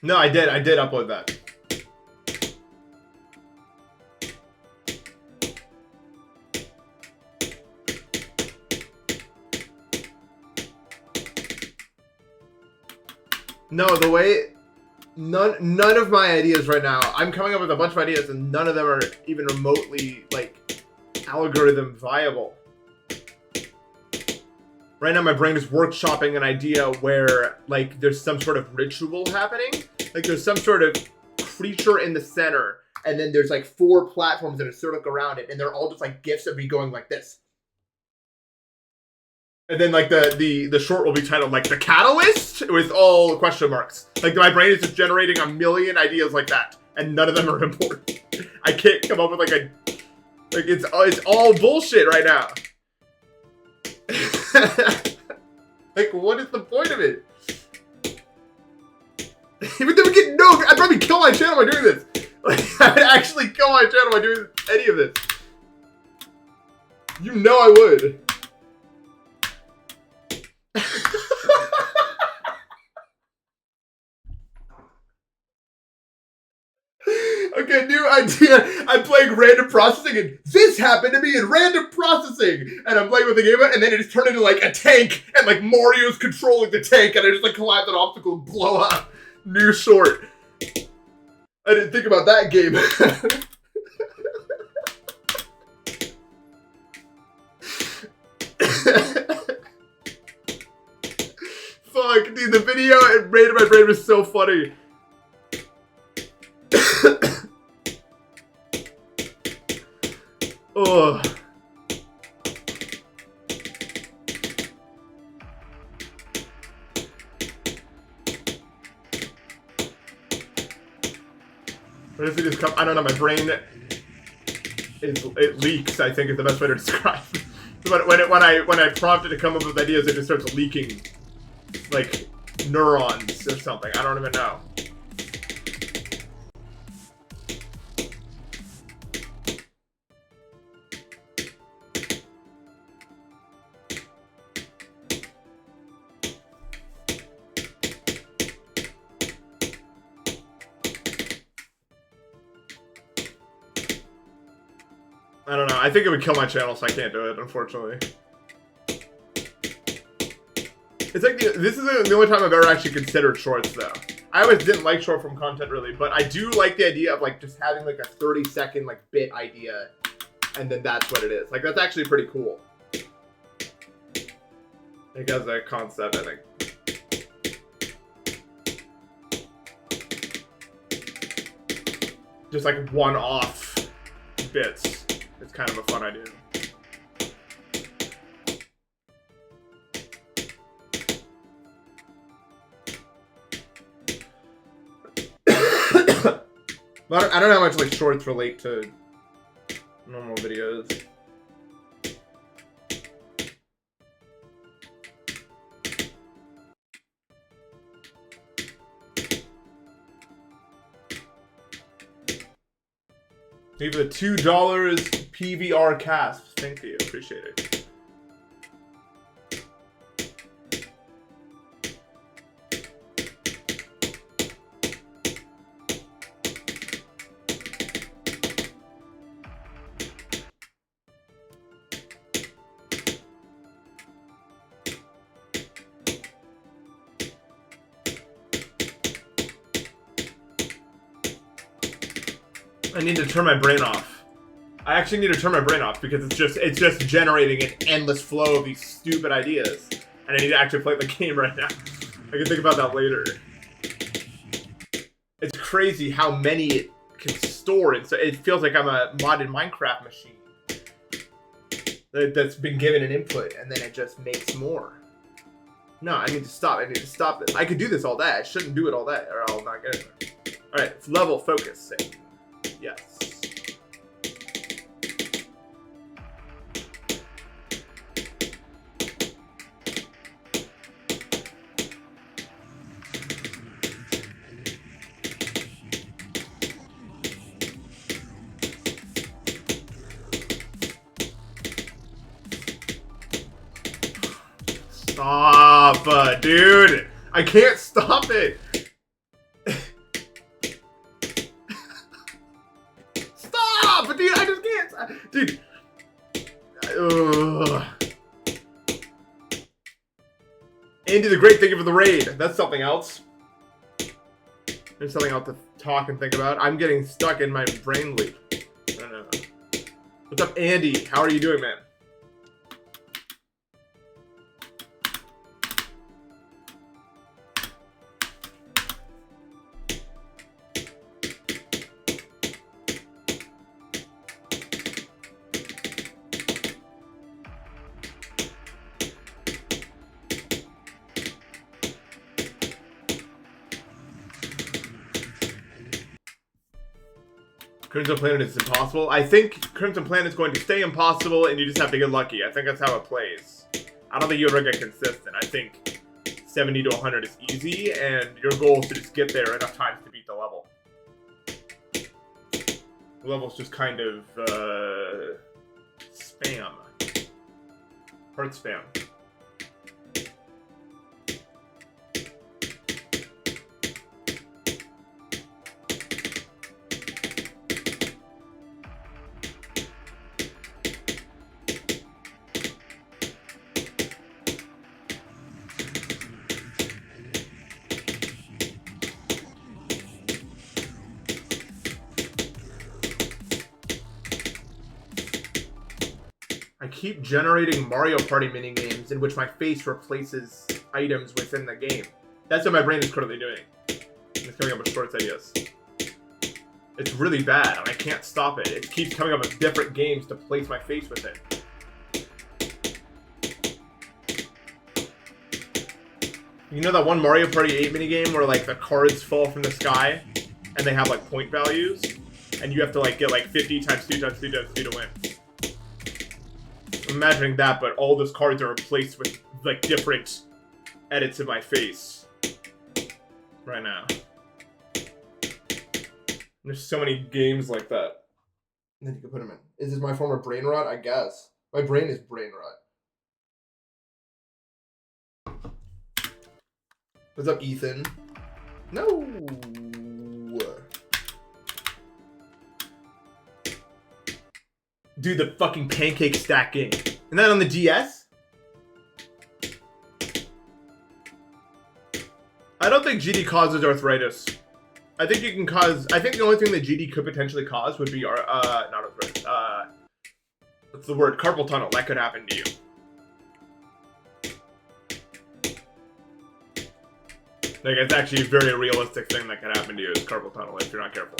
No, I did upload that. No, the way... None of my ideas right now... I'm coming up with a bunch of ideas and none of them are even remotely, like, algorithm viable. Right now my brain is workshopping an idea where, like, there's some sort of ritual happening. Like, there's some sort of creature in the center, and then there's, like, 4 platforms in a circle around it, and they're all just, like, gifs of me going like this. And then, like, the short will be titled, like, The Catalyst, with all question marks. Like, my brain is just generating a million ideas like that, and none of them are important. I can't come up with, like, a... Like, it's all bullshit right now. Like, what is the point of it? Even though we get no, I'd probably kill my channel by doing this. Like, I would actually kill my channel by doing any of this. You know I would. Okay, a new idea. I'm playing random processing, and this happened to me in random processing. And I'm playing with the game, and then it just turned into like a tank, and like Mario's controlling the tank, and I just like climb an obstacle and blow up. New short. I didn't think about that game. Fuck, dude, the video it made in my brain was so funny. Oh. What if it just come? I don't know. My brain it leaks. I think is the best way to describe it. When I prompt it to come up with ideas, it just starts leaking, like neurons or something. I don't even know. I don't know. I think it would kill my channel, so I can't do it, unfortunately. It's like this is the only time I've ever actually considered shorts, though. I always didn't like short form content really, but I do like the idea of like just having like a 30-second like bit idea, and then that's what it is. Like that's actually pretty cool. Like as a concept, I think. Just like one-off bits. It's kind of a fun idea. But I don't know how much like shorts relate to normal videos. Leave the $2 PVR cast. Thank you. Appreciate it. I need to turn my brain off. I actually need to turn my brain off because it's just generating an endless flow of these stupid ideas. And I need to actually play the game right now. I can think about that later. It's crazy how many it can store. It feels like I'm a modded Minecraft machine that's been given an input and then it just makes more. No, I need to stop. I need to stop this. I could do this all day. I shouldn't do it all day or I'll not get it. Alright, it's level focusing. Yes. Stop, dude. I can't stop it. Stop, dude. I just can't. Dude. Andy the Great, thank you for the raid. That's something else. There's something else to talk and think about. I'm getting stuck in my brain loop. I don't know. What's up, Andy? How are you doing, man? Crimson Planet is impossible. I think Crimson Planet is going to stay impossible, and you just have to get lucky. I think that's how it plays. I don't think you'll ever get consistent. I think 70 to 100 is easy, and your goal is to just get there enough times to beat the level. The level's just kind of, spam. Hard spam. keep generating Mario Party minigames in which my face replaces items within the game. That's what my brain is currently doing. It's coming up with shorts ideas. It's really bad, and I can't stop it. It keeps coming up with different games to place my face within. You know that one Mario Party 8 minigame where like the cards fall from the sky and they have like point values? And you have to like get like 50 times 2 times 2 times 2 to win. I'm imagining that, but all those cards are replaced with like different edits of my face right now. There's so many games like that. And then you can put them in. Is this my form of brain rot? I guess. My brain is brain rot. What's up, Ethan? No. Dude, the fucking pancake stack game. Isn't that on the DS? I don't think GD causes arthritis. I think you can cause... I think the only thing that GD could potentially cause would be... not arthritis. What's the word? Carpal tunnel. That could happen to you. Like, it's actually a very realistic thing that can happen to you is carpal tunnel if you're not careful.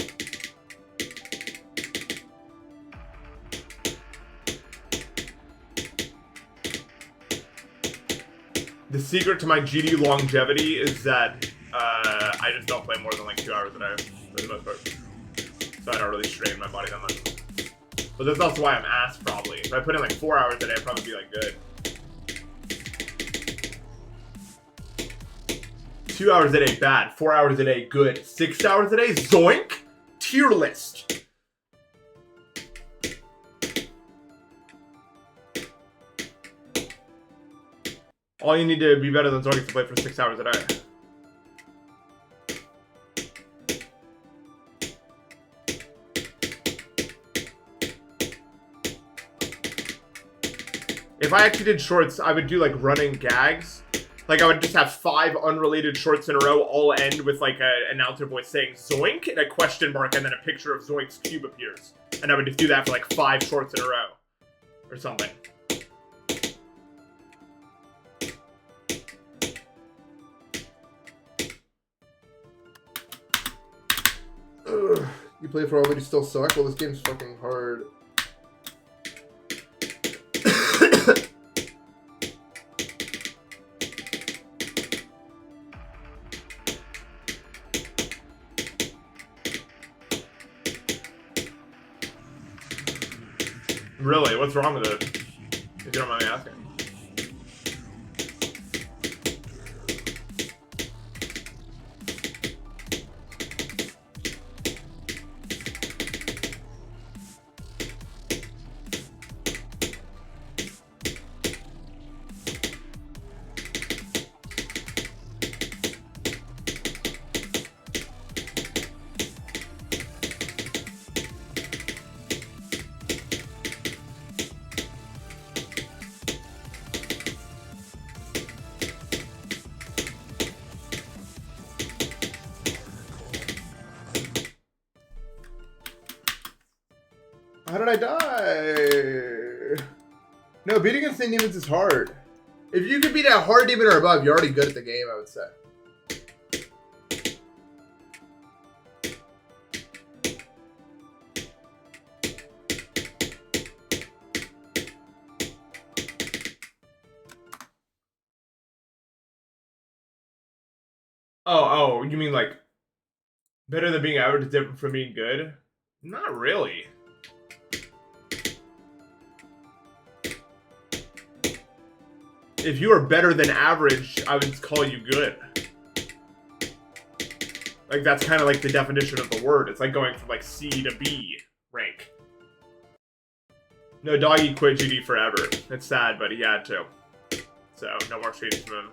The secret to my GD longevity is that I just don't play more than like 2 hours a day, for the most part. So I don't really strain my body that much. But that's also why I'm ass, probably. If I put in like 4 hours a day, I'd probably be like good. 2 hours a day, bad. 4 hours a day, good. 6 hours a day, zoink! Tier list. All you need to be better than Zoink is to play for 6 hours a day. If I actually did shorts, I would do like running gags. Like I would just have 5 unrelated shorts in a row, all end with like an announcer voice saying Zoink and a question mark, and then a picture of Zoink's cube appears. And I would just do that for like 5 shorts in a row. Or something. Ugh. You play for all, but you still suck? Well, this game's fucking hard. Really? What's wrong with it? If you don't mind me asking. How did I die? No, beating insane demons is hard. If you could beat a hard demon or above, you're already good at the game, I would say. Oh, you mean like better than being average is different from being good? Not really. If you are better than average, I would call you good. Like, that's kind of like the definition of the word. It's like going from, like, C to B rank. No, Doggy quit GD forever. It's sad, but he had to. So, no more streams from him.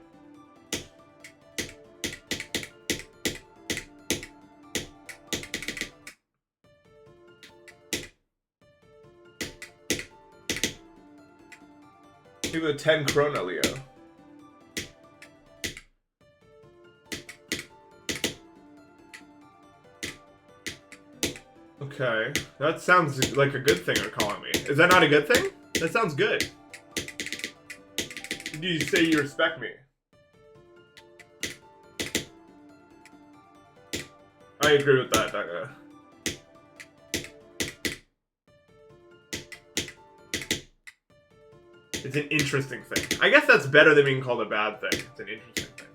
Give it a 10 Corona, Leo. Okay. That sounds like a good thing you're calling me. Is that not a good thing? That sounds good. you say you respect me? I agree with that, Daga. It's an interesting thing. I guess that's better than being called a bad thing. It's an interesting thing.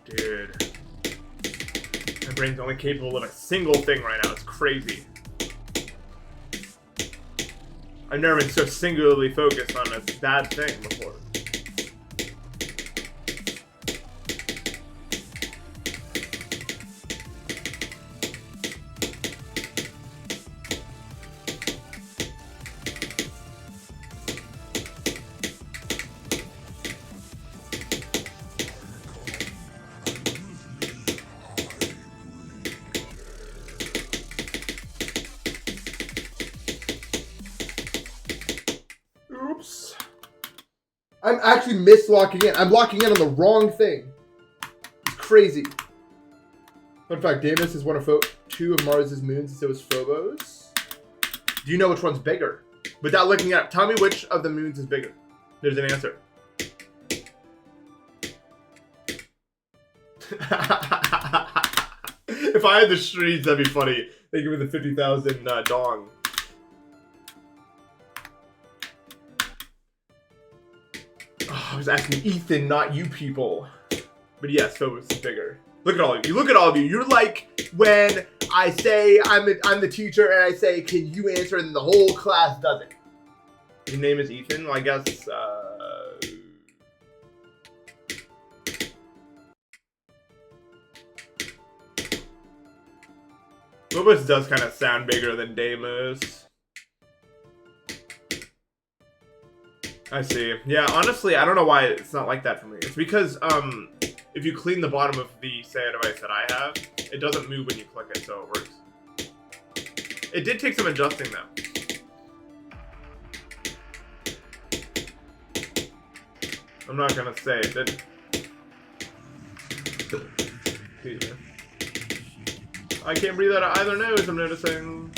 Dude. My brain's only capable of a single thing right now. It's crazy. I've never been so singularly focused on a bad thing before. Oops. I'm actually mislocking in. I'm locking in on the wrong thing. It's crazy. Fun fact, Deimos is one of two of Mars' moons, and so is Phobos. Do you know which one's bigger? Without looking at it, tell me which of the moons is bigger. There's an answer. If I had the streets, that'd be funny. They give me the 50,000 dong. Oh, I was asking Ethan, not you people. But yes, Phobos is bigger. Look at all of you. Look at all of you. You're like when I say I'm the teacher and I say, can you answer? And the whole class does it. Your name is Ethan? Well, I guess, Phobos does kind of sound bigger than Deimos. I see. Yeah, honestly, I don't know why it's not like that for me. It's because, if you clean the bottom of the SAIA device that I have, it doesn't move when you click it, so it works. It did take some adjusting, though. I'm not gonna say it didn't. I can't breathe out of either nose, I'm noticing.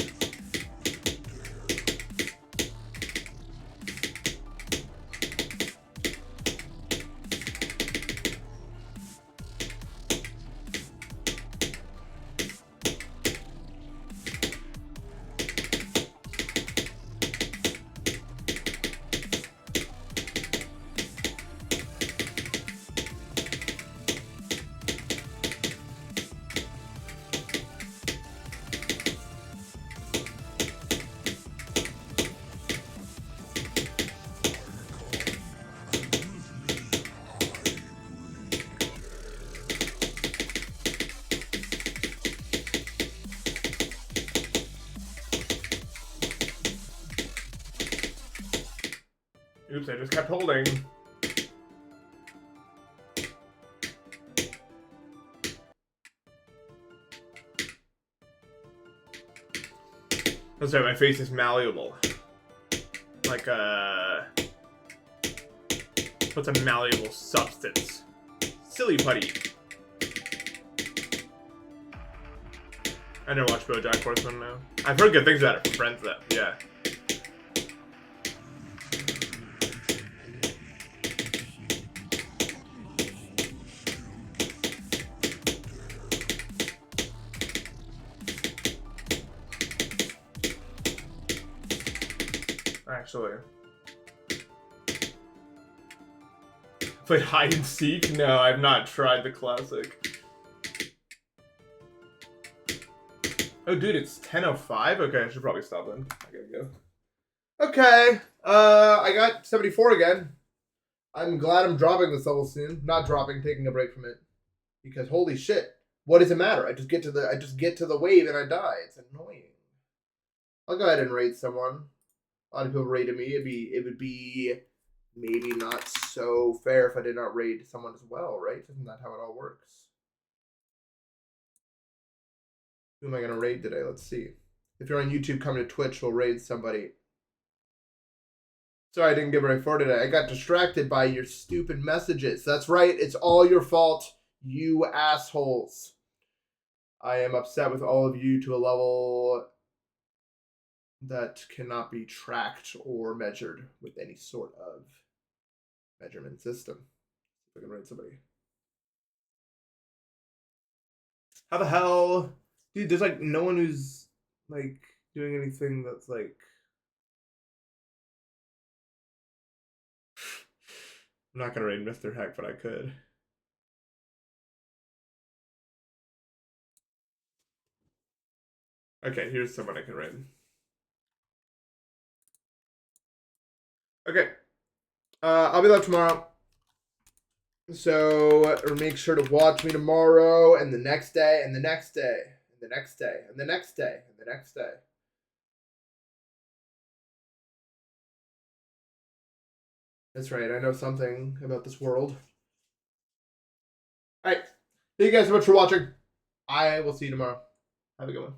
Oops, I just kept holding. That's right, my face is malleable. Like what's a malleable substance? Silly putty. I never watched BoJack Horseman now. I've heard good things about it from friends though, yeah. Actually. Played hide and seek? No, I've not tried the classic. Oh, dude, it's 10:05? Okay, I should probably stop then. I gotta go. Okay. I got 74 again. I'm glad I'm dropping this level soon. Not dropping, taking a break from it. Because holy shit. What does it matter? I just get to the wave and I die. It's annoying. I'll go ahead and raid someone. A lot of people raided me. It would be maybe not so fair if I did not raid someone as well, right? Isn't that how it all works? Who am I gonna raid today? Let's see. If you're on YouTube, come to Twitch, we'll raid somebody. Sorry I didn't give a right for today. I got distracted by your stupid messages. That's right, it's all your fault, you assholes. I am upset with all of you to a level that cannot be tracked or measured with any sort of measurement system. If I can raid somebody. How the hell? Dude, there's like no one who's like doing anything that's like. I'm not gonna raid Mr. Heck, but I could. Okay, here's someone I can raid. Okay. I'll be live tomorrow. So make sure to watch me tomorrow and the next day and the next day and the next day and the next day and the next day. That's right, I know something about this world. Alright. Thank you guys so much for watching. I will see you tomorrow. Have a good one.